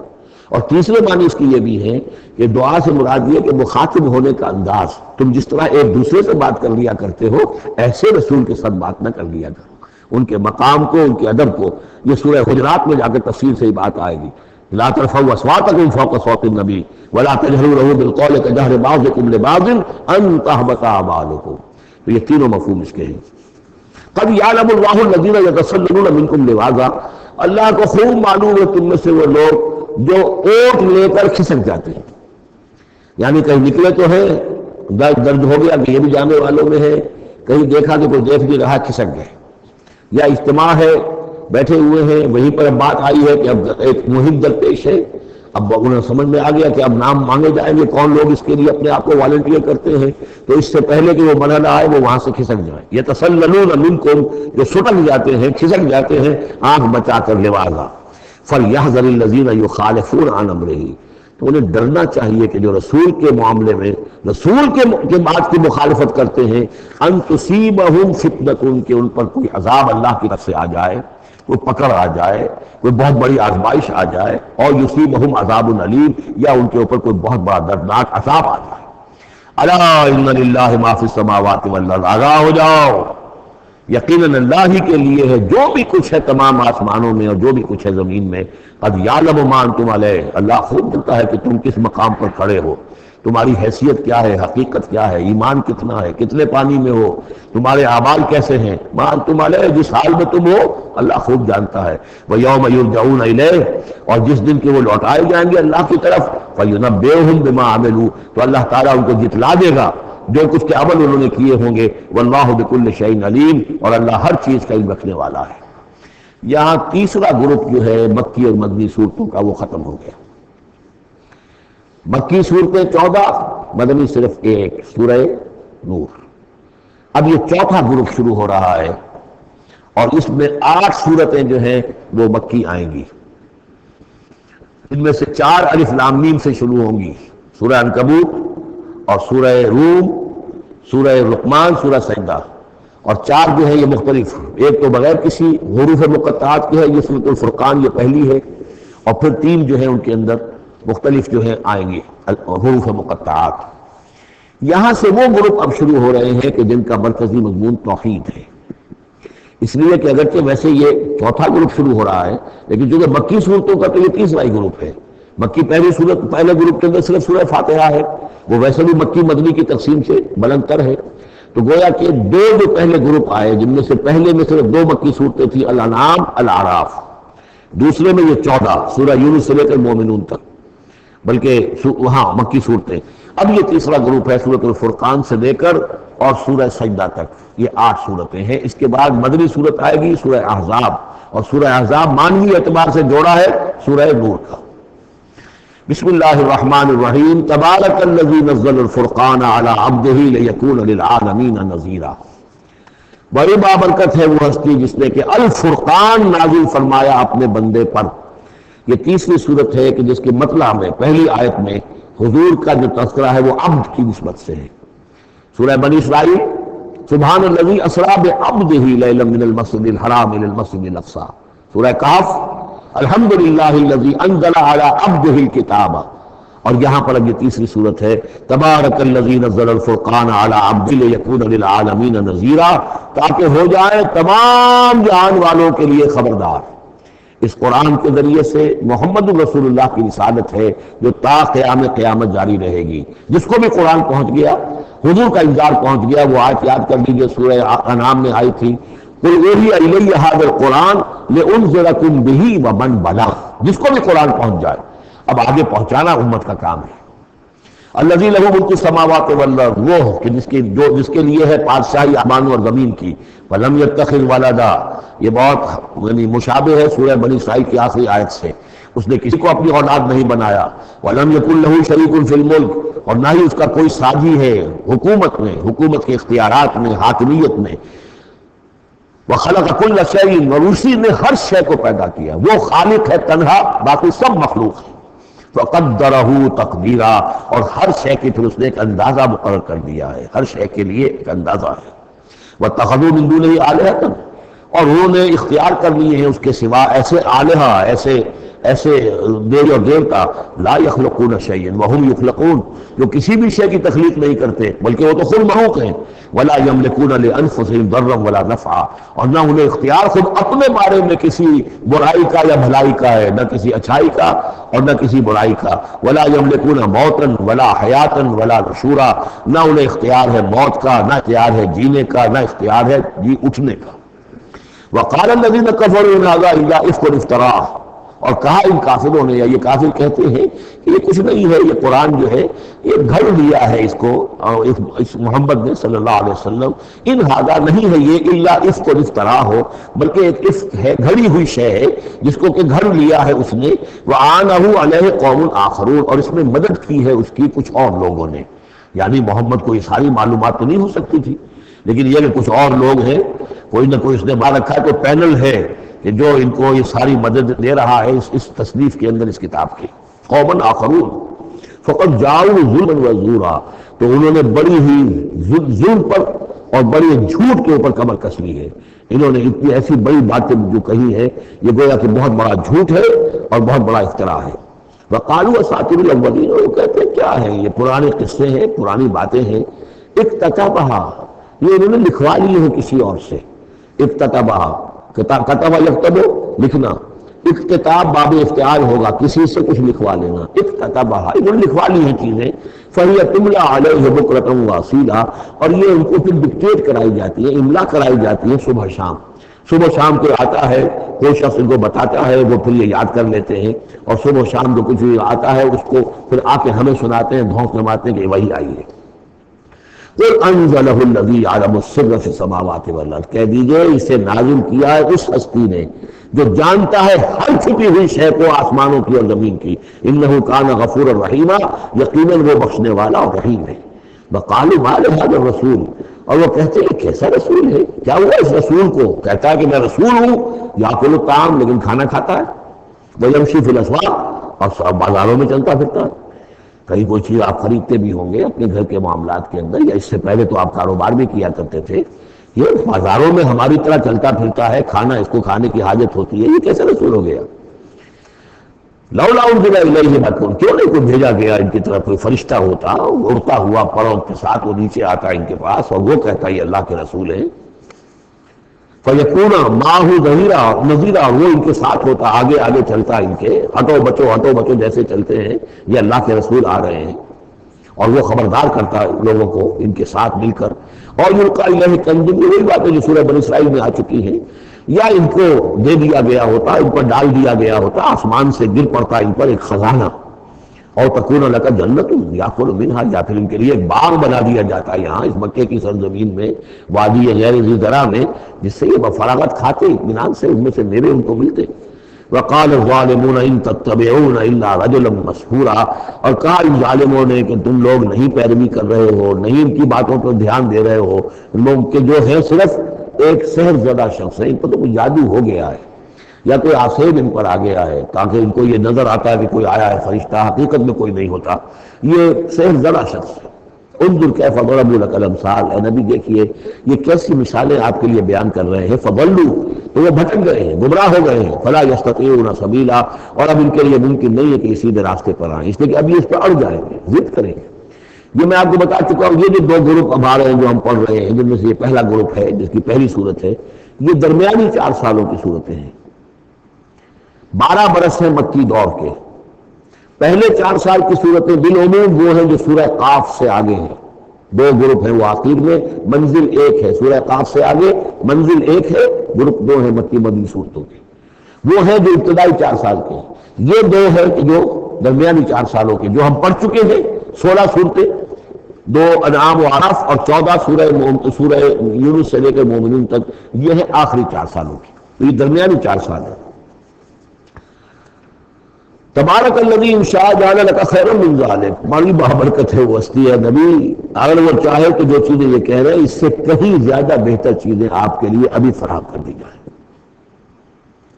اور تیسرے معنی اس کی یہ بھی ہے کہ دعا سے مراد یہ کہ مخاطب ہونے کا انداز، تم جس طرح ایک دوسرے سے بات کر لیا کرتے ہو ایسے رسول کے ساتھ بات نہ کر لیا کرو، ان کے مقام کو، ان کے ادب کو۔ یہ سورہ حجرات میں جا کے تفصیل سے یہ بات آئے گی، لا ترفعوا اصواتکم فوق صوت النبی ولا تجہروا لہ بالقول کجہر بعضکم لبعض ان تحبط اعمالکم۔ تو یہ تینوں مفہوم اس کے ہیں۔ قد یعلم اللہ الذین یتسللون منکم لواذا، اللہ کو خوب معلوم ہے تم میں سے وہ لوگ جو اوٹ لے کر کھسک جاتے ہیں، یعنی کہیں نکلے تو ہیں، درد ہو گیا کہ یہ بھی جانے والوں میں ہے، کہیں دیکھا کہ کوئی دیکھ نہیں رہا کھسک گئے، یا اجتماع ہے بیٹھے ہوئے ہیں وہیں پر اب بات آئی ہے کہ اب ایک مہم درپیش ہے، اب انہیں سمجھ میں آ گیا کہ اب نام مانگے جائیں گے، کون لوگ اس کے لیے اپنے آپ کو والنٹیئر کرتے ہیں، تو اس سے پہلے کہ وہ مرحلہ آئے وہ وہاں سے کھسک جائیں۔ یتسللون منکم، جو سٹک جاتے ہیں، کھسک جاتے ہیں آنکھ بچا کر لواذا، فلیحذر الذین یخالفون عن امرہ، تو انہیں ڈرنا چاہیے کہ جو رسول کے معاملے میں، رسول کے بات کی مخالفت کرتے ہیں، ان تصیبہم فتنۃ، کہ ان پر کوئی عذاب اللہ کی طرف سے آ جائے، کوئی پکڑ آ جائے، کوئی بہت بڑی آزمائش آ جائے، اور یصیبہم عذاب علیم، یا ان کے اوپر کوئی بہت بڑا دردناک عذاب آ جائے۔ الا ان للہ ما فی السماوات والارض، آگاہ ہو جاؤ، یقیناً اللہ ہی کے لیے ہے جو بھی کچھ ہے تمام آسمانوں میں اور جو بھی کچھ ہے زمین میں۔ قد یعلم ما انتم علیہ، اللہ خوب جانتا ہے کہ تم کس مقام پر کھڑے ہو، تمہاری حیثیت کیا ہے، حقیقت کیا ہے، ایمان کتنا ہے، کتنے پانی میں ہو، تمہارے اعمال کیسے ہیں، ما انتم علیہ، جس حال میں تم ہو اللہ خوب جانتا ہے۔ وَيَوْمَ يُرْجَعُونَ إِلَيْهِ، اور جس دن کے وہ لوٹائے جائیں گے اللہ کی طرف، فَيُنَبِّئُهُم بِمَا عَمِلُوا، تو اللہ تعالیٰ ان کو جتلا دے گا جو کچھ کے عمل انہوں نے کیے ہوں گے۔ واللہ بکل شیء علیم، اور اللہ ہر چیز کا علم رکھنے والا ہے۔ یہاں تیسرا گروپ جو ہے مکی اور مدنی صورتوں کا وہ ختم ہو گیا۔ مکی صورتیں 14، مدنی صرف 1، سورہ نور۔ اب یہ چوتھا گروپ شروع ہو رہا ہے، اور اس میں 8 صورتیں جو ہیں وہ مکی آئیں گی، ان میں سے 4 الف لام میم سے شروع ہوں گی، سورہ عنکبوت اور سورہ روم، سورہ لقمان، سورہ سجدہ، اور 4 جو ہے یہ مختلف، ایک تو بغیر کسی حروف مقطعات کی ہے، یہ سورۃ الفرقان یہ پہلی ہے، اور پھر 3 جو ہیں ان کے اندر مختلف جو ہیں آئیں گے حروف مقطعات۔ یہاں سے وہ گروپ اب شروع ہو رہے ہیں کہ جن کا مرکزی مضمون توحید ہے، اس لیے کہ اگرچہ ویسے یہ چوتھا گروپ شروع ہو رہا ہے، لیکن چونکہ مکی صورتوں کا تو یہ تیسرا ہی گروپ ہے۔ مکی پہلی صورت، پہلے گروپ کے اندر صرف سورہ فاتحہ ہے، وہ ویسے بھی مکی مدنی کی تقسیم سے بلند تر ہے، تو گویا کہ 2 جو پہلے گروپ آئے، جن میں سے پہلے میں صرف 2 مکی صورتیں تھیں، الانعام، الاعراف، دوسرے میں یہ 14 سورہ یونس سے لے کر مومنون تک، بلکہ وہاں مکی صورتیں۔ اب یہ تیسرا گروپ ہے سورۃ الفرقان سے لے کر اور سورہ سجدہ تک، یہ 8 صورتیں ہیں۔ اس کے بعد مدنی صورت آئے گی سورہ احزاب، اور سورہ احزاب مانوی اعتبار سے جوڑا ہے سورہ نور کا۔ بسم اللہ الرحمن الرحیم، تبارک الذی نزل الفرقان علی عبدہ لیکون للعالمین نذیرا۔ بڑی بابرکت ہے وہ ہستی جس نے کہ الفرقان نازل فرمایا اپنے بندے پر۔ یہ تیسری صورت ہے کہ جس کے مطلع میں پہلی آیت میں حضور کا جو تذکرہ ہے وہ عبد کی نسبت سے ہے۔ سورہ بنی اسرائیل، سبحان الذی اسریٰ بعبدہ لیلا من المسجد الحرام الی المسجد الاقصی۔ سورہ کہف، الحمدللہ الذی انزل علی عبدہ الکتاب، اور یہاں پر اب یہ تیسری صورت ہے تبارک الذی نزل الفرقان علی عبدہ لیکون للعالمین نذیرا، تاکہ ہو جائے تمام جہان والوں کے لیے خبردار۔ اس قرآن کے ذریعے سے محمد رسول اللہ کی رسالت ہے جو تا قیام قیامت جاری رہے گی۔ جس کو بھی قرآن پہنچ گیا، حضور کا انذار پہنچ گیا، وہ آیت یاد کر لیجیے سورہ انعام میں آئی تھی، قل اوحی الی ھذا القرآن لانذرکم بہ ومن بلغ، جس کو بھی قرآن پہنچ جائے، اب آگے پہنچانا امت کا کام ہے۔ الذی لہ ملک السماوات والارض، وہ کہ جس کے لیے ہے بادشاہی آسمانوں اور زمین کی، ولم یتخذ ولدا، یہ بہت یعنی مشابہ ہے سورہ بنی اسرائیل کی آخری آیت سے، اس نے کسی کو اپنی اولاد نہیں بنایا، ولم یکن لہ شریک فی الملک، اور نہ ہی اس کا کوئی ساجی ہے حکومت میں، حکومت کے اختیارات میں، حاکمیت میں، وخلق کل شیء، اور اسی نے ہر شے کو پیدا کیا، وہ خالق ہے تنہا، باقی سب مخلوق ہے، فقدرہ تقدیرا، اور ہر شے کی پھر اس نے ایک اندازہ مقرر کر دیا ہے، ہر شے کے لیے ایک اندازہ ہے۔ واتخذوا من دونہ آلہۃ، اور انہوں نے اختیار کر لیے ہیں اس کے سوا ایسے آلہہ، ایسے ایسے دیو اور دیوتا لا یخلقون شیئا وہم یخلقون، جو کسی بھی شے کی تخلیق نہیں کرتے بلکہ وہ تو خود مخلوق ہیں، ولا یملکون لانفسہم ضرا ولا نفعا، اور نہ انہیں اختیار خود اپنے بارے میں کسی برائی کا یا بھلائی کا ہے، نہ کسی اچھائی کا اور نہ کسی برائی کا، ولا یملکون موتا ولا حیاتا ولا نشورا، نہ انہیں اختیار ہے موت کا، نہ اختیار ہے جینے کا، نہ اختیار ہے جی اٹھنے کا۔ وقال الذين كفروا ان هذا الا افك افتراه، اور کہا ان کافروں نے، یا یہ کافر کہتے ہیں کہ یہ کچھ نہیں ہے، یہ قرآن جو ہے یہ گھڑ لیا ہے اس کو اس محمد نے صلی اللہ علیہ وسلم، ان هذا نہیں ہے یہ الا افك افتراه ہو، بلکہ ایک افک ہے، گھڑی ہوئی شے ہے جس کو کہ گھڑ لیا ہے اس نے، وعانه عليه قوم آخرون، اور اس میں مدد کی ہے اس کی کچھ اور لوگوں نے۔ یعنی محمد کو یہ ساری معلومات تو نہیں ہو سکتی تھی، لیکن یہ کہ کچھ اور لوگ ہیں، کوئی نہ کوئی اس نے بار رکھا ہے، کوئی پینل ہے کہ جو ان کو یہ ساری مدد دے رہا ہے اس تصنیف کے اندر اس کتاب کی۔ قومن آخرون فقط جاؤ ظلم و زورا، تو انہوں نے بڑی ہی ظلم پر اور بڑی جھوٹ کے اوپر کمر کس لی ہے، انہوں نے اتنی ایسی بڑی باتیں جو کہی ہے، یہ گویا کہ بہت بڑا جھوٹ ہے اور بہت بڑا افتراء ہے۔ وقالوا اساطیر الاولین، وہ کہتے ہیں کیا ہے یہ پرانے قصے ہیں، پرانی باتیں ہیں، اکتتبھا، یہ انہوں نے لکھوا لیے ہیں کسی اور سے، اکتتبھا، کتب یکتب لکھنا، اکتتاب باب افتعال ہوگا، کسی سے کچھ لکھوا لینا، اکتتبھا، انہوں نے لکھوا لی ہیں چیزیں، فہی تملی علیہ بکرۃ واصیلا، اور یہ ان کو پھر ڈکٹیٹ کرائی جاتی ہے، املا کرائی جاتی ہے صبح شام، صبح شام کوئی آتا ہے، کوئی شخص ان کو بتاتا ہے، وہ پھر یہ یاد کر لیتے ہیں، اور صبح شام جو کچھ آتا ہے اس کو پھر آ کے ہمیں سناتے ہیں، دھونس جماتے ہیں کہ وہی آئی ہے۔ قل انزلہ الذی یعلم السر فی السماوات والارض، کہہ دیجئے اسے نازل کیا ہے اس ہستی نے جو جانتا ہے ہر چھپی ہوئی شے کو آسمانوں کی اور زمین کی، انہ کان غفورا رحیما، یقیناً وہ بخشنے والا اور رحیم ہے۔ وقالوا ما لهذا الرسول، اور وہ کہتے ہیں کیسا رسول ہے، کیا ہوا اس رسول کو، کہتا ہے کہ میں رسول ہوں، یاکل الطعام، لیکن کھانا کھاتا ہے، ویمشی فی الاسواق، اور بازاروں میں چلتا پھرتا ہے۔ کہیں کوئی چیز آپ خریدتے بھی ہوں گے اپنے گھر کے معاملات کے اندر، یا اس سے پہلے تو آپ کاروبار بھی کیا کرتے تھے، یہ بازاروں میں ہماری طرح چلتا پھرتا ہے، کھانا اس کو کھانے کی حاجت ہوتی ہے، یہ کیسے رسول ہو گیا؟ لولا انزل الیہ ملک، کیوں نہیں کوئی بھیجا گیا ان کی طرف کوئی فرشتہ ہوتا، اڑتا ہوا پروں کے ساتھ وہ نیچے آتا ان کے پاس اور وہ کہتا یہ اللہ کے رسول ہیں، فیکون معہ ظہیرا نذیرا، وہ ان کے ساتھ ہوتا، آگے آگے چلتا ان کے، ہٹو بچو جیسے چلتے ہیں یہ اللہ کے رسول آ رہے ہیں، اور وہ خبردار کرتا لوگوں کو ان کے ساتھ مل کر۔ اور یلقی الیہ کنز، وہی باتیں جو سورہ بنی اسرائیل میں آ چکی ہیں، یا ان کو دے دیا گیا ہوتا، ان پر ڈال دیا گیا ہوتا، آسمان سے گر پڑتا ان پر ایک خزانہ، اور تکون لک جنت یاکل منہا، یا پھر ان کے لیے ایک باغ بنا دیا جاتا ہے یہاں اس مکے کی سرزمین میں، وادی غیر ذی زرع میں، جس سے یہ بفراغت کھاتے اطمینان سے، ان میں سے میوے ان کو ملتے۔ وقال الظالمون ان تتبعون الا رجلا مسحورا، اور کہا ان ظالموں نے کہ تم لوگ نہیں پیروی کر رہے ہو، نہیں ان کی باتوں پر دھیان دے رہے ہو، ان لوگ کے جو ہیں صرف ایک سحر زدہ شخص ہے، ان پر تو کوئی جادو ہو گیا ہے، یا کوئی آسیب ان پر آ گیا ہے، تاکہ ان کو یہ نظر آتا ہے کہ کوئی آیا ہے فرشتہ، حقیقت میں کوئی نہیں ہوتا، یہ سحر زدہ شخص ہے۔ انظر کیف ضربوا لک الامثال، اے نبی دیکھیے یہ کیسی مثالیں آپ کے لیے بیان کر رہے ہیں، فضلوا، تو وہ بھٹک گئے ہیں، گمراہ ہو گئے ہیں، فلا یستطیعون سبیلا، اور اب ان کے لیے ممکن نہیں ہے کہ یہ سیدھے راستے پر آئیں، اس لیے کہ اب یہ اس پر اڑ جائیں گے، ضد کریں گے۔ یہ میں آپ کو بتا چکا ہوں، یہ جو دو گروپ اب آ رہے ہیں جو ہم پڑھ رہے ہیں، جن میں سے یہ پہلا گروپ ہے جس کی پہلی صورت ہے، یہ درمیانی 4 سالوں کی صورتیں ہیں، 12 برس ہیں مکی دور کے۔ پہلے 4 سال کی صورتیں بالعموم وہ ہیں جو سورہ قاف سے آگے ہیں، 2 گروپ ہیں وہ آخر میں، منزل 1 ہے، سورہ قاف سے آگے منزل 1 ہے، گروپ 2 ہے مکی مدنی صورتوں کے، وہ ہیں جو ابتدائی 4 سال کے ہیں۔ یہ 2 ہیں کہ جو درمیانی 4 سالوں کے، جو ہم پڑھ چکے ہیں 16 صورتیں، 2 انعام و اعراف اور 14 سورہ یونس سے لے کر مومنون تک، یہ ہے آخری 4 سالوں کی، تو یہ درمیانی 4 سال ہے۔ تبارک الذی ان شاء جعل لک خیرا من ذلک، بڑی بابرکت ہے وہ ہستی ہے نبی، اگر وہ چاہے تو جو چیزیں یہ کہہ رہے ہیں اس سے کہیں زیادہ بہتر چیزیں آپ کے لیے ابھی فراہم کر دی جائیں۔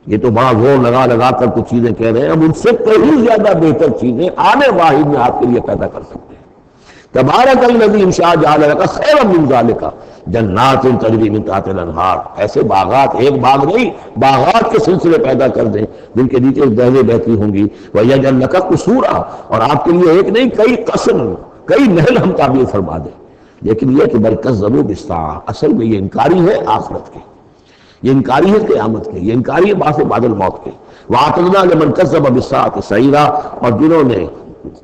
یہ تو بڑا زور لگا کر کچھ چیزیں کہہ رہے ہیں، ہم ان سے کہیں زیادہ بہتر چیزیں آنے واحد میں آپ کے لیے پیدا کر سکتے ہیں۔ تبارک الذی ان شاء جعل لک خیرا من ذلک جنات تجری من تحتها الانہار، ایسے باغات، ایک باغ نہیں، باغات کے سلسلے پیدا کر دیں جن کے نیچے نہریں بہتی ہوں گی، ویجعل لک قصورا، اور آپ کے لیے ایک نہیں کئی قصر، کئی محل ہم تعمیر فرما دیں۔ لیکن یہ کہ بل کذبوا بالساعۃ، اصل میں یہ انکاری ہے آخرت کی، یہ انکاری ہے قیامت کے، یہ انکاری ہے بعث بعد الموت کے۔ وَأَعْتَدْنَا لِمَنْ كَذَّبَ بِالسَّاعَةِ سَعِيرًا، اور جنہوں نے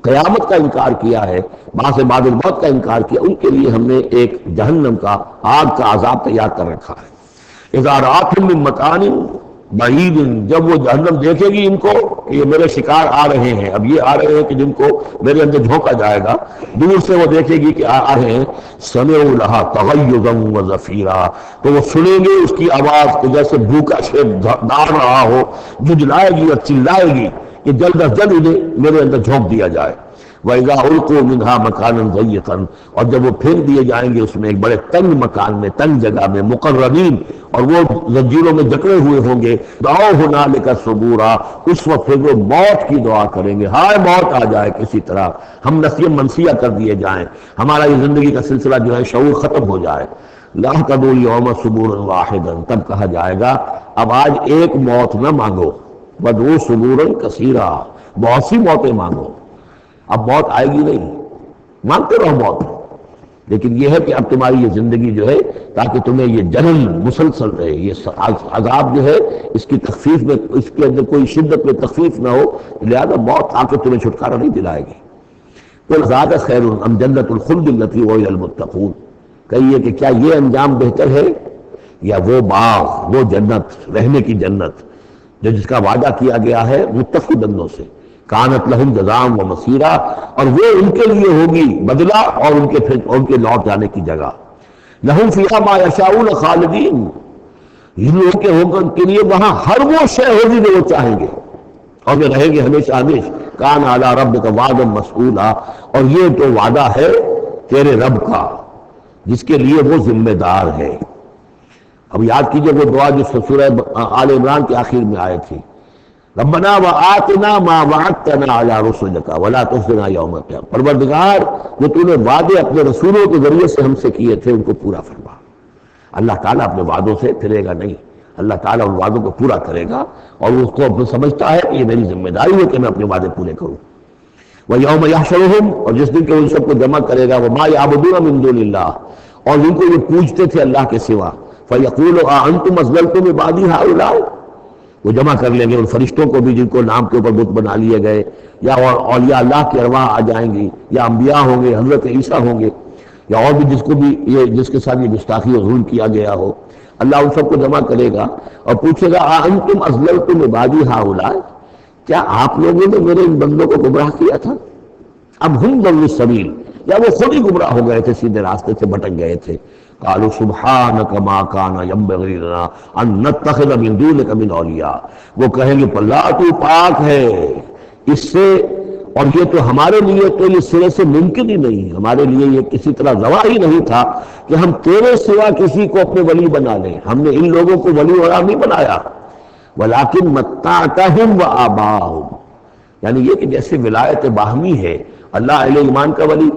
قیامت کا انکار کیا ہے، بعث بعد الموت کا انکار کیا، ان کے لیے ہم نے ایک جہنم کا، آگ کا عذاب تیار کر رکھا ہے۔ اذا رأتهم من مکان بعید، جب وہ جہنم دیکھے گی ان کو کہ یہ میرے شکار آ رہے ہیں، اب یہ آ رہے ہیں کہ جن کو میرے اندر جھونکا جائے گا، دور سے وہ دیکھے گی کہ آ رہے ہیں، سمعوا لها تغیظا وزفیرا، تو وہ سنیں گے اس کی آواز کو جیسے بھوکا شیر داڑ رہا ہو، جھجلائے گی اور چلائے گی کہ جلد از جلد انہیں میرے اندر جھونک دیا جائے۔ وَإِذَا أُلْقُوا مِنْهَا مَكَانًا ضَيِّقًا، اور جب وہ پھینک دیے جائیں گے اس میں ایک بڑے تنگ مکان میں، تنگ جگہ میں، مقررین، اور وہ زنجیروں میں جکڑے ہوئے ہوں گے، دعوا هُنَالِكَ ثُبُورًا، اس وقت پھر وہ موت کی دعا کریں گے، ہائے موت آ جائے کسی طرح، ہم نسیہ منسیہ کر دیے جائیں، ہمارا یہ زندگی کا سلسلہ جو ہے شعور ختم ہو جائے۔ لَا تَدْعُوا الْيَوْمَ ثُبُورًا وَاحِدًا، تب کہا جائے گا اب آج ایک موت نہ مانگو، وَادْعُوا ثُبُورًا كَثِيرًا، بہت سی موتیں مانگو۔ اب موت آئے گی نہیں، مانگتے رہو موت، لیکن یہ ہے کہ اب تمہاری یہ زندگی جو ہے تاکہ تمہیں یہ جلن مسلسل رہے، یہ عذاب جو ہے اس کی تخفیف میں، اس کے اندر کوئی شدت میں تخفیف نہ ہو، لہذا موت آ کے تمہیں چھٹکارا نہیں دلائے گی۔ قُلْ ذَاكَ خَيْرٌ أَمْ جَنَّةُ الْخُلْدِ الَّتِي وُعِدَ الْمُتَّقُونَ، کہیے کہ کیا یہ انجام بہتر ہے یا وہ باغ، وہ جنت، رہنے کی جنت جو جس کا وعدہ کیا گیا ہے متقی بندوں سے، کانت لہم جزاء و مسیرا، اور وہ ان کے لیے ہوگی بدلہ اور ان کے لوٹ جانے کی جگہ۔ لہم فیہا ما یشاؤون خالدین، ان لوگوں کے لیے وہاں ہر وہ شے ہوگی جو وہ چاہیں گے، اور وہ رہیں گے ہمیشہ ہمیشہ۔ کان علی ربک وعدا مسئولا، اور یہ تو وعدہ ہے تیرے رب کا جس کے لیے وہ ذمہ دار ہے۔ اب یاد کیجئے وہ دعا جو سورہ آل عمران کے آخر میں آئے تھی، ربنا وآتنا ما وعدتنا علی رسلک ولا تخزنا یوم القیامہ، پروردگار جو تو نے وعدے اپنے رسولوں کے ذریعے سے ہم سے کیے تھے ان کو پورا فرما۔ اللہ تعالیٰ اپنے وعدوں سے پھرے گا نہیں، اللہ تعالیٰ ان وعدوں کو پورا کرے گا، اور وہ اس کو سمجھتا ہے کہ یہ میری ذمہ داری ہے کہ میں اپنے وعدے پورے کروں۔ وَيَوْمَ يَحْشُرُهُمْ، اور جس دن کہ ان سب کو جمع کرے گا، وَمَا يَعْبُدُونَ مِن دُونِ اللَّهِ، اور جن کو یہ پوجتے تھے اللہ کے سوا، فَيَقُولُ أَأَنْتُمْ أَضْلَلْتُمْ عِبَادِي هَؤُلَاءِ، وہ جمع کر لیں گے ان فرشتوں کو بھی جن کو نام کے اوپر بت بنا لیے گئے، یا اولیاء اللہ کی ارواح آ جائیں گی، یا انبیاء ہوں گے، حضرت عیسیٰ ہوں گے، یا اور بھی جس کو بھی جس کے ساتھ یہ گستاخی اور ظلم کیا گیا ہو، اللہ ان سب کو جمع کرے گا اور پوچھے گا أَأَنْتُمْ أَضْلَلْتُمْ عِبَادِي هَؤُلَاءِ، کیا آپ لوگوں نے میرے ان بندوں کو گمراہ کیا تھا؟ اب ہم ضلوا السبیل، یا وہ خود ہی گمراہ ہو گئے تھے، سیدھے راستے سے بھٹک گئے تھے۔ قالوا سبحانک ما کان ینبغی لنا ان نتخذ من دونک من اولیاء، وہ کہیں گے اللہ تو پاک ہے اس سے، اور یہ تو ہمارے لیے تو یہ سرے سے ممکن ہی نہیں، ہمارے لیے یہ کسی طرح روا ہی نہیں تھا کہ ہم تیرے سوا کسی کو اپنے ولی بنا لیں، ہم نے ان لوگوں کو ولی وغیرہ نہیں بنایا۔ ولیکن متعتہم وآباءہم، یعنی یہ کہ جیسے ولایت باہمی ہے، اللہ اہل ایمان کا ولی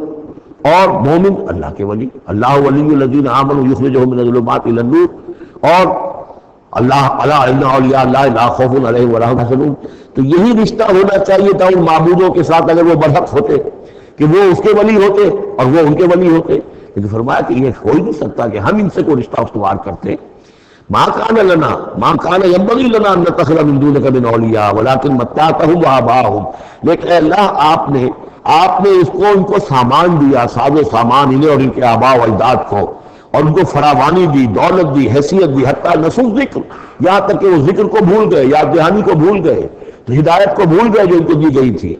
اور مومن اللہ کے ولی، اللہ ولی الذین آمنوا یخرجہم من الظلمات الی النور، اور اللہ الا ان اولیاء اللہ لا خوف علیہم ولا هم یحزنون، تو یہی رشتہ ہونا چاہیے تھا ان معبودوں کے ساتھ اگر وہ برحق ہوتے، کہ وہ اس کے ولی ہوتے اور وہ ان کے ولی ہوتے، لیکن فرمایا کہ یہ ہو ہی نہیں سکتا کہ ہم ان سے کوئی رشتہ استوار کرتے۔ ما کان لنا ما کان ینبغی لنا ان نتخذ من دونک من اولیاء ولکن متعتہم وآباءہم، لیکن اے اللہ آپ نے اس کو ان کو سامان دیا، ساز و سامان انہیں اور ان کے آباء و اجداد کو، اور ان کو فراوانی دی، دولت دی، حیثیت دی، حتیٰ نسوا ذکر، یہاں تک کہ وہ ذکر کو بھول گئے، یاد دہانی کو بھول گئے، تو ہدایت کو بھول گئے جو ان کو دی گئی تھی۔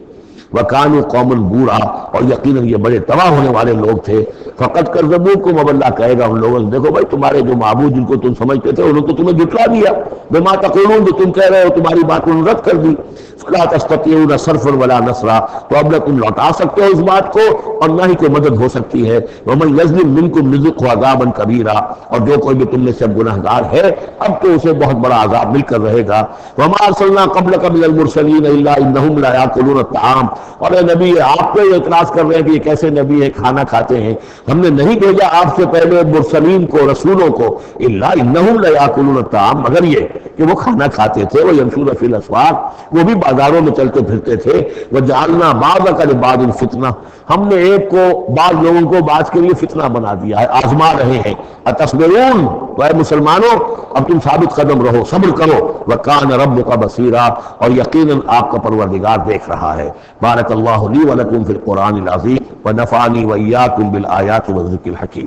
وَكَانُوا قَوْمًا بُورًا، اور یقیناً یہ بڑے تباہ ہونے والے لوگ تھے۔ فَقَدْ كَذَّبُوكُمْ، اب اللہ کہے گا ان لوگوں سے دیکھو بھائی تمہارے جو معبود جن کو تم سمجھتے تھے انہوں نے تو تمہیں جھٹلا دیا، بِمَا تَقُولُونَ، جو تم کہہ رہے ہو تمہاری بات انہوں نے رد کر دی۔ فَلَا تَسْتَطِيعُونَ صَرْفًا وَلَا نَصْرًا، تو اب نہ تم لوٹا سکتے ہو اس بات کو اور نہ ہی کوئی مدد ہو سکتی ہے۔ وَمَن يَظْلِم مِّنكُمْ نُذِقْهُ عَذَابًا كَبِيرًا، اور جو کوئی بھی تم میں سے گناہگار ہے اب تو اسے بہت بڑا عذاب مل کر رہے گا۔ وَمَا أَرْسَلْنَا قَبْلَكَ مِنَ الْمُرْسَلِينَ إِلَّا إِنَّهُمْ لَا يَأْكُلُونَ الطَّعَامَ، اور اے نبی آپ پہ اعتراض کر رہے ہیں کہ یہ کیسے نبی ہے کھانا کھاتے ہیں، ہم نے نہیں بھیجا آپ سے پہلے مرسلین کو رسولوں کو الا انہم لیاکلون الطعام، مگر یہ کہ وہ کھانا کھاتے تھے، وہ یمشون فی الاسواق، وہ بھی بازاروں میں چلتے پھرتے تھے، وجعلنا بعضک لبعض فتنہ، ہم نے ایک کو بعض لوگوں کو بعض کے لیے فتنہ بنا دیا ہے، آزما رہے ہیں، اتصبرون، تو اے مسلمانوں اب تم ثابت قدم رہو، صبر کرو، وکان ربک بصیرا، اور یقیناً آپ کا پروردگار دیکھ رہا ہے۔ بارک اللہ لی ولکم فی القرآن العظیم ونفعنی وإیاکم بالآیات والذکر الحکیم۔